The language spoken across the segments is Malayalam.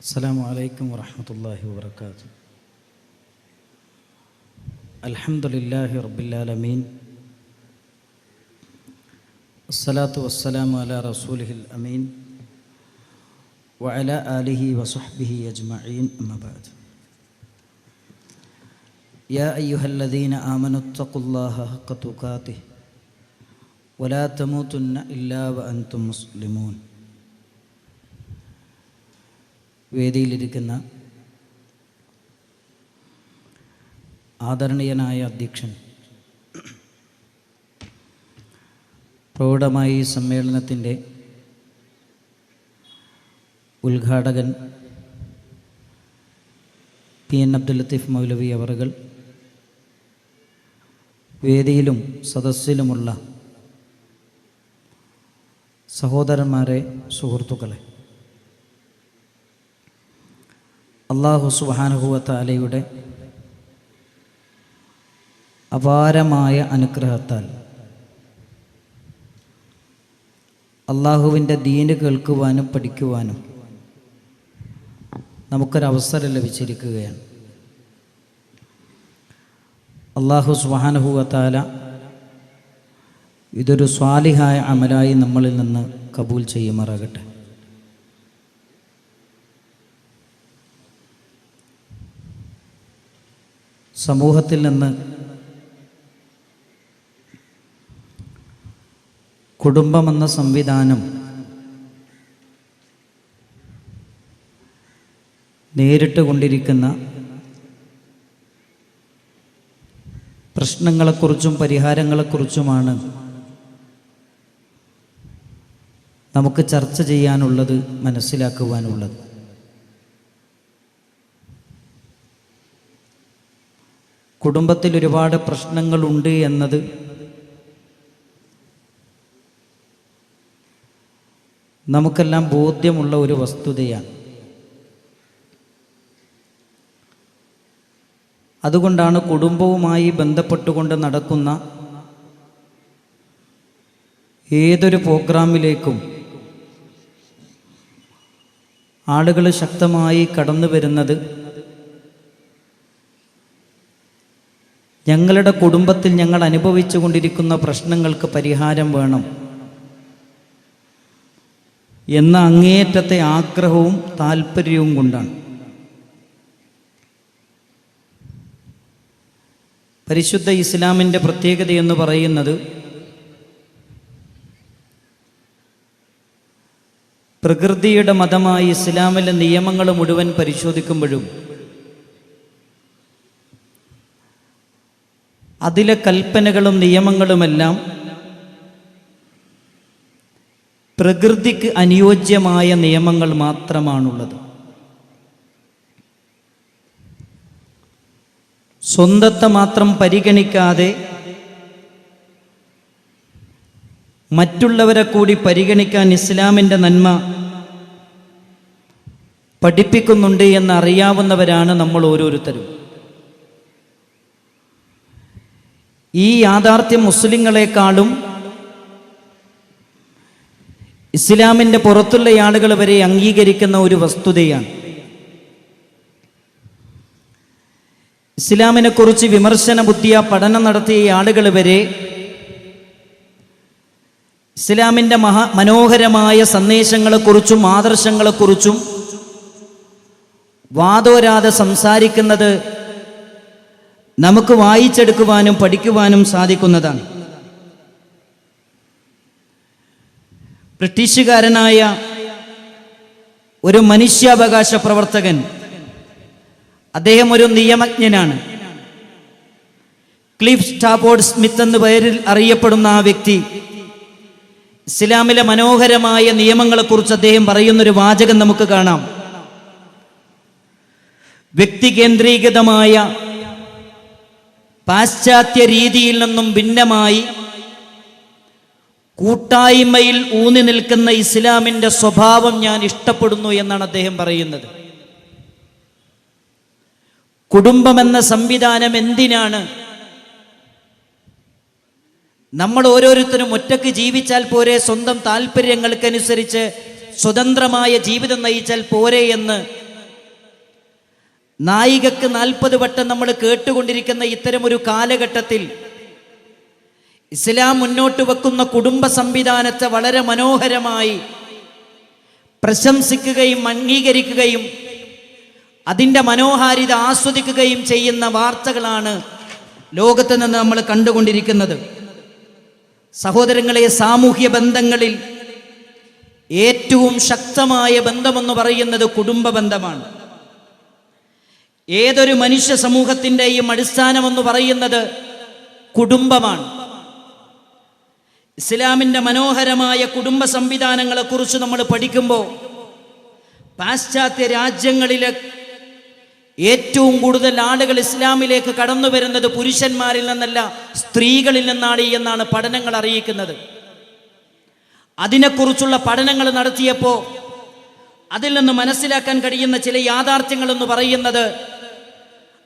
അസ്സലാമു അലൈക്കും വറഹ്മത്തുള്ളാഹി വബറകാതുഹു. അൽഹംദുലില്ലാഹി റബ്ബിൽ ആലമീൻ. അസ്സലാത്തു വസ്സലാമു അലാ റസൂലിഹിൽ അമീൻ വഅലാ ആലിഹി വസഹ്ബിഹി അജ്മഈൻ. അമ്മാ ബഅദ്. യാ അയ്യുഹല്ലദീന ആമനുത്തഖുല്ലാഹ ഹഖ്ക തുഖാതിഹി വലാ തമൂതുന്ന ഇല്ലാ വഅൻതും മുസ്ലിമൂൻ. വേദിയിലിരിക്കുന്ന ആദരണീയനായ അധ്യക്ഷൻ, പ്രൗഢമായ ഈ സമ്മേളനത്തിൻ്റെ ഉദ്ഘാടകൻ പി എൻ അബ്ദുൽ ലത്തീഫ് മൗലവി അവറുകൾ, വേദിയിലും സദസ്സിലുമുള്ള സഹോദരന്മാരെ, സുഹൃത്തുക്കളെ, അല്ലാഹു സുബ്ഹാനഹു വ തആലയുടെ അപാരമായ അനുഗ്രഹത്താൽ അള്ളാഹുവിൻ്റെ ദീന് കേൾക്കുവാനും പഠിക്കുവാനും നമുക്കൊരവസരം ലഭിച്ചിരിക്കുകയാണ്. അല്ലാഹു സുബ്ഹാനഹു വ തആല ഇതൊരു സ്വാലിഹായ അമലായി നമ്മളിൽ നിന്ന് കബൂൽ ചെയ്യുമാറാകട്ടെ. സമൂഹത്തിൽ നിന്ന് കുടുംബമെന്ന സംവിധാനം നേരിട്ട് കൊണ്ടിരിക്കുന്ന പ്രശ്നങ്ങളെക്കുറിച്ചും പരിഹാരങ്ങളെക്കുറിച്ചുമാണ് നമുക്ക് ചർച്ച ചെയ്യാനുള്ളത്, മനസ്സിലാക്കുവാനുള്ളത്. കുടുംബത്തിൽ ഒരുപാട് പ്രശ്നങ്ങളുണ്ട് എന്നത് നമുക്കെല്ലാം ബോധ്യമുള്ള ഒരു വസ്തുതയാണ്. അതുകൊണ്ടാണ് കുടുംബവുമായി ബന്ധപ്പെട്ടുകൊണ്ട് നടക്കുന്ന ഏതൊരു പ്രോഗ്രാമിലേക്കും ആളുകൾ ശക്തമായി കടന്നു വരുന്നത് ഞങ്ങളുടെ കുടുംബത്തിൽ ഞങ്ങൾ അനുഭവിച്ചു കൊണ്ടിരിക്കുന്ന പ്രശ്നങ്ങൾക്ക് പരിഹാരം വേണം എന്ന അങ്ങേയറ്റത്തെ ആഗ്രഹവും താല്പര്യവും കൊണ്ടാണ്. പരിശുദ്ധ ഇസ്ലാമിൻ്റെ പ്രത്യേകത എന്ന് പറയുന്നത് പ്രകൃതിയുടെ മതമായ ഇസ്ലാമിലെ നിയമങ്ങൾ മുഴുവൻ പരിശോധിക്കുമ്പോഴും അതിലെ കൽപ്പനകളും നിയമങ്ങളുമെല്ലാം പ്രകൃതിക്ക് അനുയോജ്യമായ നിയമങ്ങൾ മാത്രമാണുള്ളത്. സ്വന്തത്തെ മാത്രം പരിഗണിക്കാതെ മറ്റുള്ളവരെ കൂടി പരിഗണിക്കാൻ ഇസ്ലാമിൻ്റെ നന്മ പഠിപ്പിക്കുന്നുണ്ട് എന്നറിയാവുന്നവരാണ് നമ്മൾ ഓരോരുത്തരും. ഈ യാഥാർത്ഥ്യം മുസ്ലിങ്ങളെക്കാളും ഇസ്ലാമിൻ്റെ പുറത്തുള്ള ആളുകൾ വരെ അംഗീകരിക്കുന്ന ഒരു വസ്തുതയാണ്. ഇസ്ലാമിനെ കുറിച്ച് വിമർശന ബുദ്ധിയ പഠനം നടത്തിയ ആളുകൾ വരെ ഇസ്ലാമിൻ്റെ മനോഹരമായ സന്ദേശങ്ങളെക്കുറിച്ചും ആദർശങ്ങളെക്കുറിച്ചും വാദോരാതെ സംസാരിക്കുന്നത് നമുക്ക് വായിച്ചെടുക്കുവാനും പഠിക്കുവാനും സാധിക്കുന്നതാണ്. ബ്രിട്ടീഷുകാരനായ ഒരു മനുഷ്യാവകാശ പ്രവർത്തകൻ, അദ്ദേഹം ഒരു നിയമജ്ഞനാണ്. ക്ലിഫ് സ്റ്റാഫോർഡ് സ്മിത്ത് എന്ന പേരിൽ അറിയപ്പെടുന്ന ആ വ്യക്തി ഇസ്ലാമിലെ മനോഹരമായ നിയമങ്ങളെക്കുറിച്ച് അദ്ദേഹം പറയുന്നൊരു വാചകം നമുക്ക് കാണാം. വ്യക്തി കേന്ദ്രീകൃതമായ പാശ്ചാത്യ രീതിയിൽ നിന്നും ഭിന്നമായി കൂട്ടായ്മയിൽ ഊന്നി നിൽക്കുന്ന ഇസ്ലാമിൻ്റെ സ്വഭാവം ഞാൻ ഇഷ്ടപ്പെടുന്നു എന്നാണ് അദ്ദേഹം പറയുന്നത്. കുടുംബമെന്ന സംവിധാനം എന്തിനാണ്? നമ്മൾ ഓരോരുത്തരും ഒറ്റയ്ക്ക് ജീവിച്ചാൽ പോരെ, സ്വന്തം താല്പര്യങ്ങൾക്കനുസരിച്ച് സ്വതന്ത്രമായ ജീവിതം നയിച്ചാൽ പോരെ എന്ന് നായികക്ക് 40 വട്ടം നമ്മൾ കേട്ടുകൊണ്ടിരിക്കുന്ന ഇത്തരമൊരു കാലഘട്ടത്തിൽ ഇസ്ലാം മുന്നോട്ട് വെക്കുന്ന കുടുംബ സംവിധാനത്തെ വളരെ മനോഹരമായി പ്രശംസിക്കുകയും അംഗീകരിക്കുകയും അതിൻ്റെ മനോഹാരിത ആസ്വദിക്കുകയും ചെയ്യുന്ന വാർത്തകളാണ് ലോകത്ത് നിന്ന് നമ്മൾ കണ്ടുകൊണ്ടിരിക്കുന്നത്. സഹോദരങ്ങളെ, സാമൂഹ്യ ബന്ധങ്ങളിൽ ഏറ്റവും ശക്തമായ ബന്ധമെന്ന് പറയുന്നത് കുടുംബ ബന്ധമാണ്. ഏതൊരു മനുഷ്യ സമൂഹത്തിൻ്റെയും അടിസ്ഥാനമെന്ന് പറയുന്നത് കുടുംബമാണ്. ഇസ്ലാമിൻ്റെ മനോഹരമായ കുടുംബ സംവിധാനങ്ങളെക്കുറിച്ച് നമ്മൾ പഠിക്കുമ്പോൾ പാശ്ചാത്യ രാജ്യങ്ങളിലെ ഏറ്റവും കൂടുതൽ ആളുകൾ ഇസ്ലാമിലേക്ക് കടന്നു വരുന്നത് പുരുഷന്മാരിൽ നിന്നല്ല, സ്ത്രീകളിൽ നിന്നാണ് എന്നാണ് പഠനങ്ങൾ അറിയിക്കുന്നത്. അതിനെക്കുറിച്ചുള്ള പഠനങ്ങൾ നടത്തിയപ്പോൾ അതിൽ നിന്ന് മനസ്സിലാക്കാൻ കഴിയുന്ന ചില യാഥാർത്ഥ്യങ്ങളെന്ന് പറയുന്നത്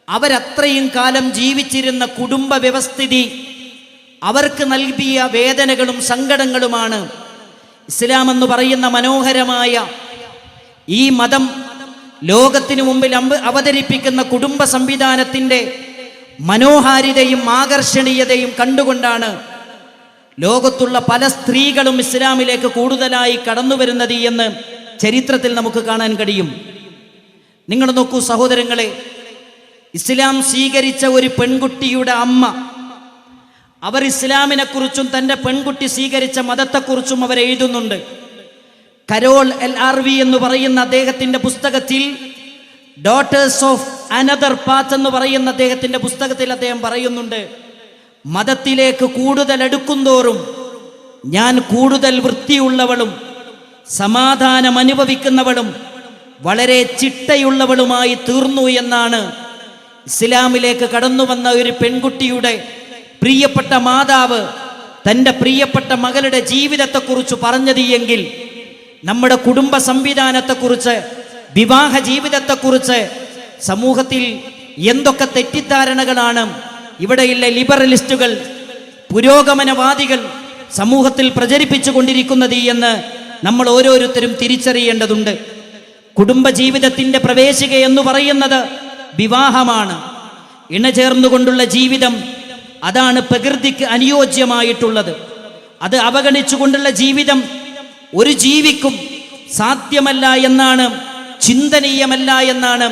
അവരത്രയും കാലം ജീവിച്ചിരുന്ന കുടുംബ വ്യവസ്ഥിതി അവർക്ക് നൽകിയ വേദനകളും സങ്കടങ്ങളുമാണ് ഇസ്ലാം എന്ന് പറയുന്ന മനോഹരമായ ഈ മതം ലോകത്തിനു മുമ്പിൽ അവതരിപ്പിക്കുന്ന കുടുംബ സംവിധാനത്തിൻ്റെ മനോഹാരിതയും ആകർഷണീയതയും കണ്ടുകൊണ്ടാണ് ലോകത്തുള്ള പല സ്ത്രീകളും ഇസ്ലാമിലേക്ക് കൂടുതലായി കടന്നു വരുന്നത് എന്ന് ചരിത്രത്തിൽ നമുക്ക് കാണാൻ കഴിയും. നിങ്ങൾ നോക്കൂ സഹോദരങ്ങളെ, ഇസ്ലാം സ്വീകരിച്ച ഒരു പെൺകുട്ടിയുടെ അമ്മ, അവർ ഇസ്ലാമിനെ കുറിച്ചും തൻ്റെ പെൺകുട്ടി സ്വീകരിച്ച മതത്തെക്കുറിച്ചും അവർ എഴുതുന്നുണ്ട്. കരോൾ എൽ ആർവി എന്ന് പറയുന്ന അദ്ദേഹത്തിൻ്റെ പുസ്തകത്തിൽ ഡോട്ടേഴ്സ് ഓഫ് അനദർ പാത്ത് എന്ന് പറയുന്ന അദ്ദേഹത്തിൻ്റെ പുസ്തകത്തിൽ അദ്ദേഹം പറയുന്നുണ്ട്, മതത്തിലേക്ക് കൂടുതൽ അടുക്കുന്തോറും ഞാൻ കൂടുതൽ വൃത്തിയുള്ളവളും സമാധാനം അനുഭവിക്കുന്നവളും വളരെ ചിട്ടയുള്ളവളുമായി തീർന്നു എന്നാണ് ഇസ്ലാമിലേക്ക് കടന്നു വന്ന ഒരു പെൺകുട്ടിയുടെ പ്രിയപ്പെട്ട മാതാവ് തൻ്റെ പ്രിയപ്പെട്ട മകളുടെ ജീവിതത്തെക്കുറിച്ച് പറഞ്ഞത് എങ്കിൽ നമ്മുടെ കുടുംബ സംവിധാനത്തെക്കുറിച്ച്, വിവാഹ ജീവിതത്തെക്കുറിച്ച് സമൂഹത്തിൽ എന്തൊക്കെ തെറ്റിദ്ധാരണകളാണ് ഇവിടെയുള്ള ലിബറലിസ്റ്റുകൾ, പുരോഗമനവാദികൾ സമൂഹത്തിൽ പ്രചരിപ്പിച്ചു കൊണ്ടിരിക്കുന്നത് എന്ന് നമ്മൾ ഓരോരുത്തരും തിരിച്ചറിയേണ്ടതുണ്ട്. കുടുംബജീവിതത്തിൻ്റെ പ്രവേശിക എന്ന് പറയുന്നത് വിവാഹമാണ്. ഇണചേർന്നുകൊണ്ടുള്ള ജീവിതം അതാണ് പ്രകൃതിക്ക് അനുയോജ്യമായിട്ടുള്ളത്. അത് അവഗണിച്ചുകൊണ്ടുള്ള ജീവിതം ഒരു ജീവിക്കും സാധ്യമല്ല എന്നാണ്, ചിന്തനീയമല്ല എന്നാണ്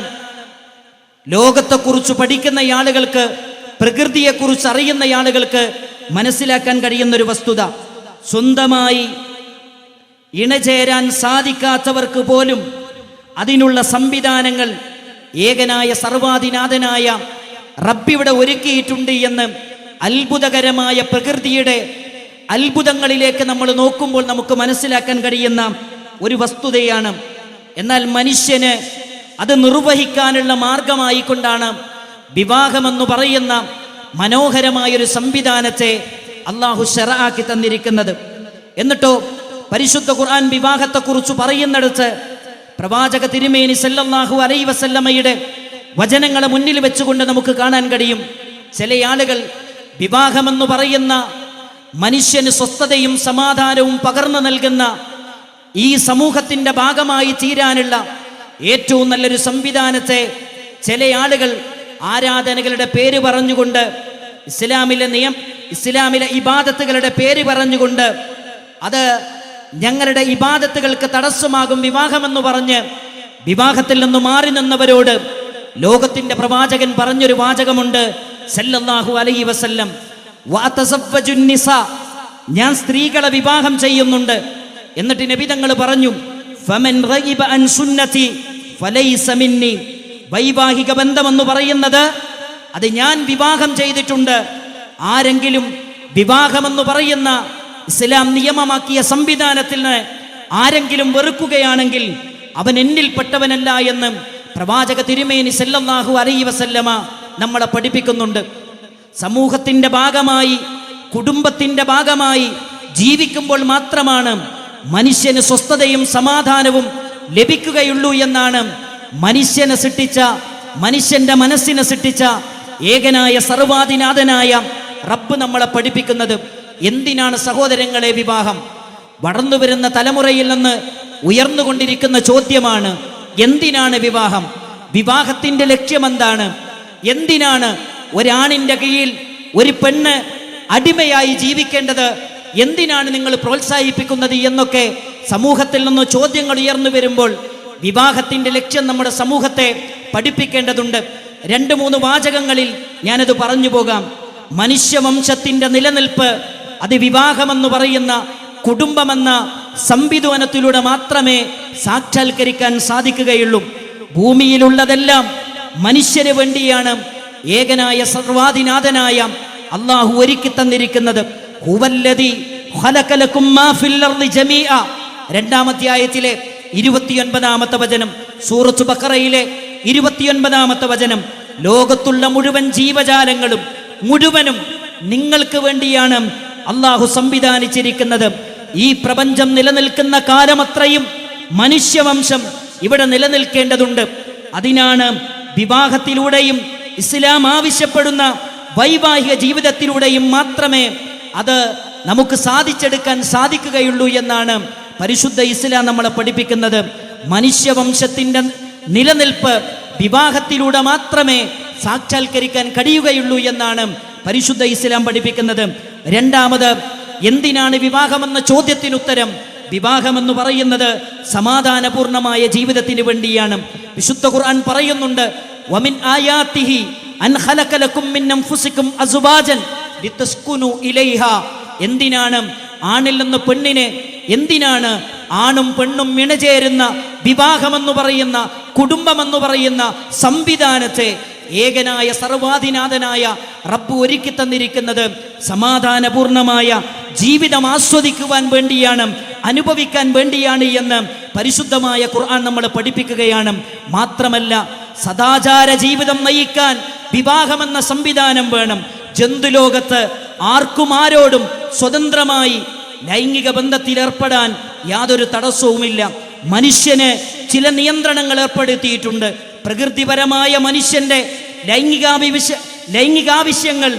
ലോകത്തെക്കുറിച്ച് പഠിക്കുന്ന ആളുകൾക്ക്, പ്രകൃതിയെക്കുറിച്ച് അറിയുന്ന ആളുകൾക്ക് മനസ്സിലാക്കാൻ കഴിയുന്നൊരു വസ്തുത. സ്വന്തമായി ഇണചേരാൻ സാധിക്കാത്തവർക്ക് പോലും അതിനുള്ള സംവിധാനങ്ങൾ ഏകനായ സർവാധിനാഥനായ റബ്ബിവിടെ ഒരുക്കിയിട്ടുണ്ട് എന്ന് അത്ഭുതകരമായ പ്രകൃതിയുടെ അത്ഭുതങ്ങളിലേക്ക് നമ്മൾ നോക്കുമ്പോൾ നമുക്ക് മനസ്സിലാക്കാൻ കഴിയുന്ന ഒരു വസ്തുതയാണ്. എന്നാൽ മനുഷ്യന് അത് നിർവഹിക്കാനുള്ള മാർഗമായിക്കൊണ്ടാണ് വിവാഹമെന്ന് പറയുന്ന മനോഹരമായൊരു സംവിധാനത്തെ അള്ളാഹു ശറഅാക്കി തന്നിരിക്കുന്നത്. എന്നിട്ടോ പരിശുദ്ധ ഖുർആൻ വിവാഹത്തെക്കുറിച്ച് പറയുന്നിടത്ത് പ്രവാചക തിരുമേനി സല്ലല്ലാഹു അലൈഹി വസല്ലമയുടെ വചനങ്ങളെ മുന്നിൽ വെച്ചുകൊണ്ട് നമുക്ക് കാണാൻ കഴിയും, ചില ആളുകൾ വിവാഹമെന്ന് പറയുന്ന മനുഷ്യന് സ്വസ്ഥതയും സമാധാനവും പകർന്നു നൽകുന്ന ഈ സമൂഹത്തിൻ്റെ ഭാഗമായി തീരാനുള്ള ഏറ്റവും നല്ലൊരു സംവിധാനത്തെ ചില ആളുകൾ ആരാധനകളുടെ പേര് പറഞ്ഞുകൊണ്ട്, ഇസ്ലാമിലെ ഇബാദത്തുകളുടെ പേര് പറഞ്ഞുകൊണ്ട് അത് ഞങ്ങളുടെ ഇബാദത്തുകൾക്ക് തടസ്സമാകും വിവാഹമെന്ന് പറഞ്ഞ് വിവാഹത്തിൽ നിന്ന് മാറി നിന്നവരോട് ലോകത്തിന്റെ പ്രവാചകൻ പറഞ്ഞൊരു വാചകമുണ്ട് സല്ലല്ലാഹു അലൈഹി വസല്ലം, വഅതസവ്വജുൻ നിസാ, ഞാൻ സ്ത്രീകളെ വിവാഹം ചെയ്യുന്നുണ്ട്. എന്നിട്ട് നബി തങ്ങൾ പറഞ്ഞു, ഫമൻ റഗിബ അൻ സുന്നതി ഫലൈസ മിന്നി, വൈവാഹിക ബന്ധമെന്ന് പറയുന്നത് അത് ഞാൻ വിവാഹം ചെയ്തിട്ടുണ്ട്. ആരെങ്കിലും വിവാഹമെന്ന് പറയുന്ന ഇസ്ലാം നിയമമാക്കിയ സംവിധാനത്തിന് ആരെങ്കിലും വെറുക്കുകയാണെങ്കിൽ അവൻ എന്നിൽപ്പെട്ടവനല്ല എന്ന് പ്രവാചക തിരുമേനി സല്ലല്ലാഹു അലൈഹി വസല്ലമ നമ്മളെ പഠിപ്പിക്കുന്നുണ്ട്. സമൂഹത്തിൻ്റെ ഭാഗമായി, കുടുംബത്തിൻ്റെ ഭാഗമായി ജീവിക്കുമ്പോൾ മാത്രമാണ് മനുഷ്യന് സ്വസ്ഥതയും സമാധാനവും ലഭിക്കുകയുള്ളൂ എന്നാണ് മനുഷ്യനെ സൃഷ്ടിച്ച, മനുഷ്യന്റെ മനസ്സിനെ സൃഷ്ടിച്ച ഏകനായ സർവാധിനാഥനായ റബ്ബ് നമ്മളെ പഠിപ്പിക്കുന്നത്. എന്തിനാണ് സഹോദരങ്ങളെ വിവാഹം? വളർന്നു വരുന്ന തലമുറയിൽ നിന്ന് ഉയർന്നുകൊണ്ടിരിക്കുന്ന ചോദ്യമാണ്, എന്തിനാണ് വിവാഹം? വിവാഹത്തിന്റെ ലക്ഷ്യമെന്താണ്? എന്തിനാണ് ഒരാണിന്റെ കീഴിൽ ഒരു പെണ്ണ് അടിമയായി ജീവിക്കേണ്ടത്? എന്തിനാണ് നിങ്ങൾ പ്രോത്സാഹിപ്പിക്കുന്നത് എന്നൊക്കെ സമൂഹത്തിൽ നിന്ന് ചോദ്യങ്ങൾ ഉയർന്നു വരുമ്പോൾ വിവാഹത്തിന്റെ ലക്ഷ്യം നമ്മുടെ സമൂഹത്തെ പഠിപ്പിക്കേണ്ടതുണ്ട്. 2-3 വാചകങ്ങളിൽ ഞാനത് പറഞ്ഞു പോകാം. മനുഷ്യവംശത്തിന്റെ നിലനിൽപ്പ് അത് വിവാഹമെന്ന് പറയുന്ന കുടുംബമെന്ന സംവിധാനത്തിലൂടെ മാത്രമേ സാക്ഷാത്കരിക്കാൻ സാധിക്കുകയുള്ളൂ. ഭൂമിയിലുള്ളതെല്ലാം മനുഷ്യന് വേണ്ടിയാണ് ഏകനായ സർവാധിനാഥനായ അള്ളാഹു ഒരുക്കി തന്നിരിക്കുന്നത്. ഹുവല്ലദീ ഖലഖലകും മാ ഫിൽ അർളി ജമീഅ, 2-ാം അധ്യായത്തിലെ 29-ാമത്തെ വചനം, സൂറത്ത് ബഖറയിലെ 29-ാമത്തെ വചനം. ലോകത്തുള്ള മുഴുവൻ ജീവജാലങ്ങളും മുഴുവനും നിങ്ങൾക്ക് വേണ്ടിയാണ് അള്ളാഹു സംവിധാനിച്ചിരിക്കുന്നത്. ഈ പ്രപഞ്ചം നിലനിൽക്കുന്ന കാലമത്രയും മനുഷ്യവംശം ഇവിടെ നിലനിൽക്കേണ്ടതുണ്ട്. അതിനാണ് വിവാഹത്തിലൂടെയും ഇസ്ലാം ആവശ്യപ്പെടുന്ന വൈവാഹിക ജീവിതത്തിലൂടെയും മാത്രമേ അത് നമുക്ക് സാധിച്ചെടുക്കാൻ സാധിക്കുകയുള്ളൂ എന്നാണ് പരിശുദ്ധ ഇസ്ലാം നമ്മളെ പഠിപ്പിക്കുന്നത്. മനുഷ്യവംശത്തിന്റെ നിലനിൽപ്പ് വിവാഹത്തിലൂടെ മാത്രമേ സാക്ഷാത്കരിക്കാൻ കഴിയുകയുള്ളൂ എന്നാണ് പരിശുദ്ധ ഇസ്ലാം പഠിപ്പിക്കുന്നത്. രണ്ടാമത്, എന്തിനാണ് വിവാഹമെന്ന ചോദ്യത്തിനുത്തരം, വിവാഹമെന്ന് പറയുന്നത് സമാധാനപൂർണമായ ജീവിതത്തിന് വേണ്ടിയാണ്. വിശുദ്ധ ഖുർആൻ പറയുന്നുണ്ട്, വമിൻ ആയാതിഹി അൻ ഖലഖ ലക്കും മിൻ അൻഫുസികും അസ്വാജൻ ലിതസ്കുനു ഇലൈഹാ. എന്തിനാണ് ആണിൽ നിന്ന് പെണ്ണിനെ, എന്തിനാണ് ആണും പെണ്ണും ഇണചേരുന്ന വിവാഹമെന്ന് പറയുന്ന കുടുംബമെന്ന് പറയുന്ന സംവിധാനത്തെ ഏകനായ സർവാധിനാഥനായ റബ്ബ് ഒരുക്കി തന്നിരിക്കുന്നത് സമാധാനപൂർണമായ ജീവിതം ആസ്വദിക്കുവാൻ വേണ്ടിയാണ്, അനുഭവിക്കാൻ വേണ്ടിയാണ് എന്ന് പരിശുദ്ധമായ ഖുർആൻ നമ്മളെ പഠിപ്പിക്കുകയാണ്. മാത്രമല്ല, സദാചാര ജീവിതം നയിക്കാൻ വിവാഹമെന്ന സംവിധാനം വേണം. ജന്തുലോകത്ത് ആർക്കും ആരോടും സ്വതന്ത്രമായി ലൈംഗിക ബന്ധത്തിൽ ഏർപ്പെടാൻ യാതൊരു തടസ്സവുമില്ല. മനുഷ്യന് ചില നിയന്ത്രണങ്ങൾ ഏർപ്പെടുത്തിയിട്ടുണ്ട്. പ്രകൃതിപരമായ മനുഷ്യന്റെ ലൈംഗികാവശ്യങ്ങൾ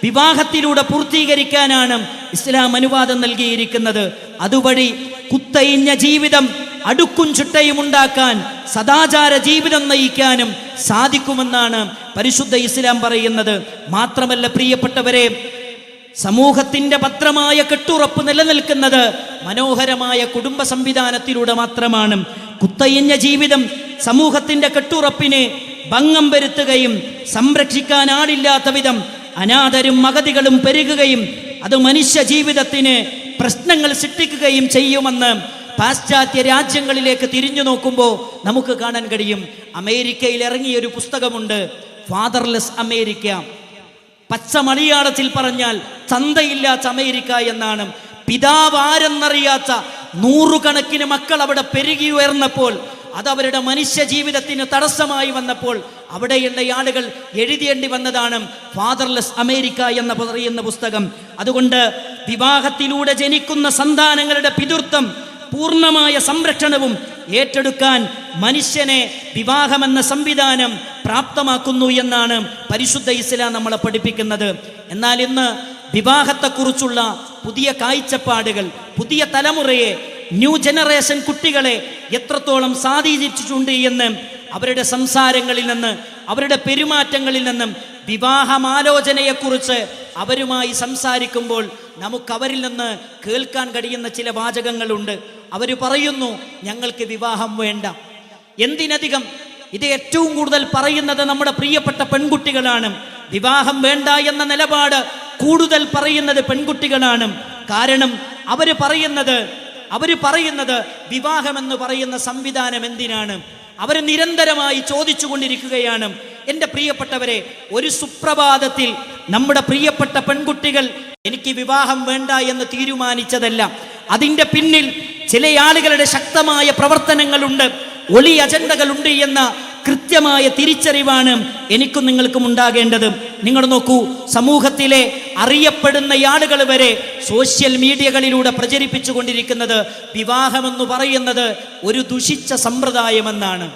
വിവാഹത്തിലൂടെ പൂർത്തീകരിക്കാനാണ് ഇസ്ലാം അനുവാദം നൽകിയിരിക്കുന്നത്. അതുവഴി കുത്തയിഞ്ഞ ജീവിതം അടുക്കും ചുട്ടയും ഉണ്ടാക്കാൻ, സദാചാര ജീവിതം നയിക്കാനും സാധിക്കുമെന്നാണ് പരിശുദ്ധ ഇസ്ലാം പറയുന്നത്. മാത്രമല്ല പ്രിയപ്പെട്ടവരെ, സമൂഹത്തിന്റെ ഭദ്രമായ കെട്ടുറപ്പ് നിലനിൽക്കുന്നത് മനോഹരമായ കുടുംബ സംവിധാനത്തിലൂടെ മാത്രമാണ്. കുത്തയിഞ്ഞ ജീവിതം സമൂഹത്തിന്റെ കെട്ടുറപ്പിനെ ഭംഗം വരുത്തുകയും സംരക്ഷിക്കാൻ ആളില്ലാത്ത വിധം അനാഥരും അഗതികളും പെരുകുകയും അത് മനുഷ്യ ജീവിതത്തിന് പ്രശ്നങ്ങൾ സൃഷ്ടിക്കുകയും ചെയ്യുമെന്ന് പാശ്ചാത്യ രാജ്യങ്ങളിലേക്ക് തിരിഞ്ഞു നോക്കുമ്പോൾ നമുക്ക് കാണാൻ കഴിയും. അമേരിക്കയിൽ ഇറങ്ങിയ ഒരു പുസ്തകമുണ്ട്, ഫാദർലെസ് അമേരിക്ക. പച്ച മലയാളത്തിൽ പറഞ്ഞാൽ തന്തയില്ലാത്ത അമേരിക്ക എന്നാണ്. പിതാവ് ആരെന്നറിയാത്ത 100 കണക്കിന് മക്കൾ അവിടെ പെരുകി ഉയർന്നപ്പോൾ, അതവരുടെ മനുഷ്യ ജീവിതത്തിന് തടസ്സമായി വന്നപ്പോൾ അവിടെയുള്ള ആളുകൾ എഴുതേണ്ടി വന്നതാണ് ഫാദർലെസ് അമേരിക്ക എന്ന് പറയുന്ന പുസ്തകം. അതുകൊണ്ട് വിവാഹത്തിലൂടെ ജനിക്കുന്ന സന്താനങ്ങളുടെ പിതൃത്വം പൂർണ്ണമായ സംരക്ഷണവും ഏറ്റെടുക്കാൻ മനുഷ്യനെ വിവാഹമെന്ന സംവിധാനം പ്രാപ്തമാക്കുന്നു എന്നാണ് പരിശുദ്ധ ഇസ്ലാം നമ്മളെ പഠിപ്പിക്കുന്നത്. എന്നാൽ ഇന്ന് വിവാഹത്തെക്കുറിച്ചുള്ള പുതിയ കാഴ്ചപ്പാടുകൾ പുതിയ തലമുറയെ, ന്യൂ ജനറേഷൻ കുട്ടികളെ എത്രത്തോളം സ്വാധീനിച്ചിട്ടുണ്ട് എന്ന് അവരുടെ സംസാരങ്ങളിൽ നിന്ന്, അവരുടെ പെരുമാറ്റങ്ങളിൽ നിന്നും, വിവാഹമാലോചനയെക്കുറിച്ച് അവരുമായി സംസാരിക്കുമ്പോൾ നമുക്കവരിൽ നിന്ന് കേൾക്കാൻ കഴിയുന്ന ചില വാചകങ്ങളുണ്ട്. അവർ പറയുന്നു, ഞങ്ങൾക്ക് വിവാഹം വേണ്ട. എന്തിനധികം ഇത് ഏറ്റവും കൂടുതൽ പറയുന്നത് നമ്മുടെ പ്രിയപ്പെട്ട പെൺകുട്ടികളാണ്. വിവാഹം വേണ്ട എന്ന നിലപാട് കൂടുതൽ പറയുന്നത് പെൺകുട്ടികളാണ്. കാരണം അവർ പറയുന്നത് വിവാഹമെന്ന് പറയുന്ന സംവിധാനം എന്തിനാണ്? അവർ നിരന്തരമായി ചോദിച്ചു കൊണ്ടിരിക്കുകയാണ്. എൻ്റെ പ്രിയപ്പെട്ടവരെ, ഒരു സുപ്രഭാതത്തിൽ നമ്മുടെ പ്രിയപ്പെട്ട പെൺകുട്ടികൾ എനിക്ക് വിവാഹം വേണ്ട എന്ന് തീരുമാനിച്ചതല്ല. അതിൻ്റെ പിന്നിൽ ചില ആളുകളുടെ ശക്തമായ പ്രവർത്തനങ്ങളുണ്ട്, ഒളി അജണ്ടകളുണ്ട് എന്ന കൃത്യമായ തിരിച്ചറിവാണ് എനിക്കും നിങ്ങൾക്കും ഉണ്ടാകേണ്ടത്. നിങ്ങൾ നോക്കൂ, സമൂഹത്തിലെ അറിയപ്പെടുന്ന ആളുകൾ വരെ സോഷ്യൽ മീഡിയകളിലൂടെ പ്രചരിപ്പിച്ചു കൊണ്ടിരിക്കുന്നത് വിവാഹമെന്ന് പറയുന്നത് ഒരു ദുഷിച്ച സമ്പ്രദായമെന്നാണ്.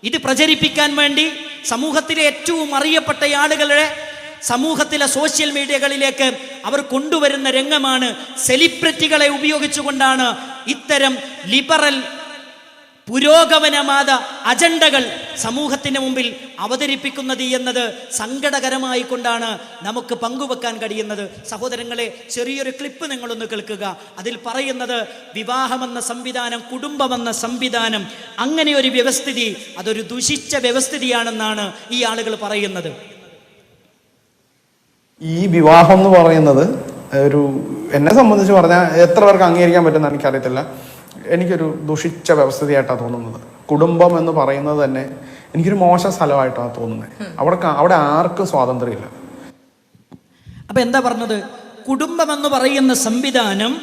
ഇത് പ്രചരിപ്പിക്കാൻ വേണ്ടി സമൂഹത്തിലെ ഏറ്റവും അറിയപ്പെട്ട ആളുകളെ സമൂഹത്തിലെ സോഷ്യൽ മീഡിയകളിലേക്ക് അവർ കൊണ്ടുവരുന്ന രംഗമാണ്. സെലിബ്രിറ്റികളെ ഉപയോഗിച്ചുകൊണ്ടാണ് ഇത്തരം ലിബറൽ പുരോഗമനവാദ അജണ്ടകൾ സമൂഹത്തിന് മുമ്പിൽ അവതരിപ്പിക്കുന്നത് എന്നത് സങ്കടകരമായി കൊണ്ടാണ് നമുക്ക് പങ്കുവെക്കാൻ കഴിയുന്നത്. സഹോദരങ്ങളെ, ചെറിയൊരു ക്ലിപ്പ് നിങ്ങളൊന്ന് കേൾക്കുക. അതിൽ പറയുന്നത് വിവാഹമെന്ന സംവിധാനം, കുടുംബമെന്ന സംവിധാനം, അങ്ങനെ ഒരു വ്യവസ്ഥിതി അതൊരു ദുഷിച്ച വ്യവസ്ഥിതിയാണെന്നാണ് ഈ ആളുകൾ പറയുന്നത്. ഈ വിവാഹം എന്ന് പറയുന്നത് ഒരു, എന്നെ സംബന്ധിച്ച് പറഞ്ഞാൽ എത്ര പേർക്ക് അംഗീകരിക്കാൻ പറ്റുമെന്ന് എനിക്കറിയത്തില്ല, എനിക്കൊരു ദുഷിച്ച വ്യവസ്ഥയായിട്ടാണ് തോന്നുന്നത്. കുടുംബം എന്ന് പറയുന്നത് തന്നെ എനിക്കൊരു മോശം സ്ഥലമായിട്ടാണ് തോന്നുന്നത്. അവിടെ ആർക്കും സ്വാതന്ത്ര്യമില്ല. അപ്പൊ എന്താ പറഞ്ഞത്? കുടുംബം എന്ന് പറയുന്ന സംവിധാനം,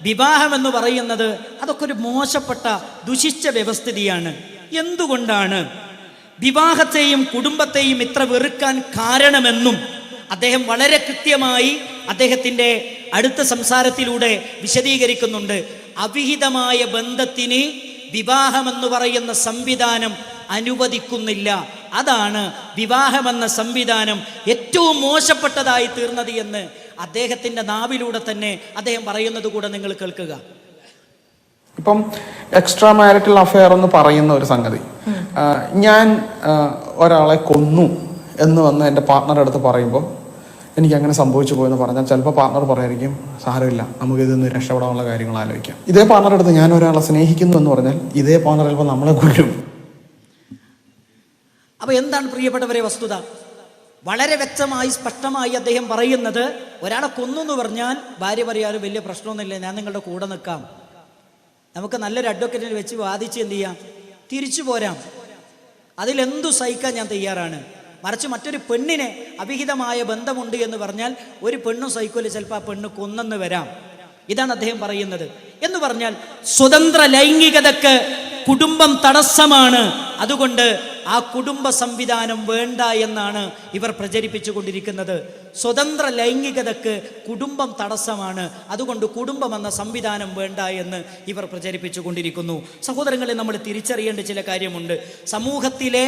വിവാഹം എന്ന് പറയുന്നത് അതൊക്കെ ഒരു മോശപ്പെട്ട ദുഷിച്ച വ്യവസ്ഥിതിയാണ്. എന്തുകൊണ്ടാണ് വിവാഹത്തെയും കുടുംബത്തെയും ഇത്ര വെറുക്കാൻ കാരണമെന്നും അദ്ദേഹം വളരെ കൃത്യമായി അദ്ദേഹത്തിൻ്റെ അടുത്ത സംസാരത്തിലൂടെ വിശദീകരിക്കുന്നുണ്ട്. അവിഹിതമായ ബന്ധത്തിന് വിവാഹമെന്ന് പറയുന്ന സംവിധാനം അനുവദിക്കുന്നില്ല. അതാണ് വിവാഹമെന്ന സംവിധാനം ഏറ്റവും മോശപ്പെട്ടതായി തീർന്നത് എന്ന് അദ്ദേഹത്തിൻ്റെ നാവിലൂടെ തന്നെ അദ്ദേഹം പറയുന്നത് കൂടെ നിങ്ങൾ കേൾക്കുക. ഇപ്പം എക്സ്ട്രാ മാരിറ്റൽ അഫെയർ എന്ന് പറയുന്ന ഒരു സംഗതി, ഞാൻ ഒരാളെ കൊന്നു എന്ന് വന്ന് എൻ്റെ പാർട്ട്ണറുടെ അടുത്ത് പറയുമ്പോൾ എനിക്ക് അങ്ങനെ സംഭവിച്ചു പോയെന്ന് പറഞ്ഞാൽ ചിലപ്പോൾ പാർട്ണർ പറയായിരിക്കും, സാരമില്ല, നമുക്ക് ഇതിൽ രക്ഷപ്പെടാനുള്ള കാര്യങ്ങൾ ആലോചിക്കാം. ഇതേ പാർട്ണറുടെ അടുത്ത് ഞാൻ ഒരാളെ സ്നേഹിക്കുന്നു എന്ന് പറഞ്ഞാൽ ഇതേ പാർട്ണർ ചിലപ്പോൾ നമ്മളെ കൊല്ലും. അപ്പൊ എന്താണ് പ്രിയപ്പെട്ടവരെ വസ്തുത? വളരെ വ്യക്തമായി സ്പഷ്ടമായി അദ്ദേഹം പറയുന്നത്, ഒരാളെ കൊന്നു എന്ന് പറഞ്ഞാൽ ഭാര്യ പറയാറ് വലിയ പ്രശ്നമൊന്നുമില്ല, ഞാൻ നിങ്ങളുടെ കൂടെ നിൽക്കാം, നമുക്ക് നല്ലൊരു അഡ്വക്കേറ്റിനെ വെച്ച് വാദിച്ച് എന്ത് ചെയ്യാം, തിരിച്ചു പോരാം, അതിലെന്തു സഹിക്കാൻ ഞാൻ തയ്യാറാണ്. മറിച്ച് മറ്റൊരു പെണ്ണിനെ അവിഹിതമായ ബന്ധമുണ്ട് എന്ന് പറഞ്ഞാൽ ഒരു പെണ്ണും സൈക്കോല്, ചിലപ്പോൾ ആ പെണ്ണ് കൊന്നെന്ന് വരാം. ഇതാണ് അദ്ദേഹം പറയുന്നത്. എന്ന് പറഞ്ഞാൽ സ്വതന്ത്ര ലൈംഗികതക്ക് കുടുംബം തടസ്സമാണ്, അതുകൊണ്ട് ആ കുടുംബ സംവിധാനം വേണ്ട എന്നാണ് ഇവർ പ്രചരിപ്പിച്ചു കൊണ്ടിരിക്കുന്നത്. സ്വതന്ത്ര ലൈംഗികതക്ക് കുടുംബം തടസ്സമാണ്, അതുകൊണ്ട് കുടുംബം എന്ന സംവിധാനം വേണ്ട എന്ന് ഇവർ പ്രചരിപ്പിച്ചു കൊണ്ടിരിക്കുന്നു. സഹോദരങ്ങളെ, നമ്മൾ തിരിച്ചറിയേണ്ട ചില കാര്യമുണ്ട്. സമൂഹത്തിലെ,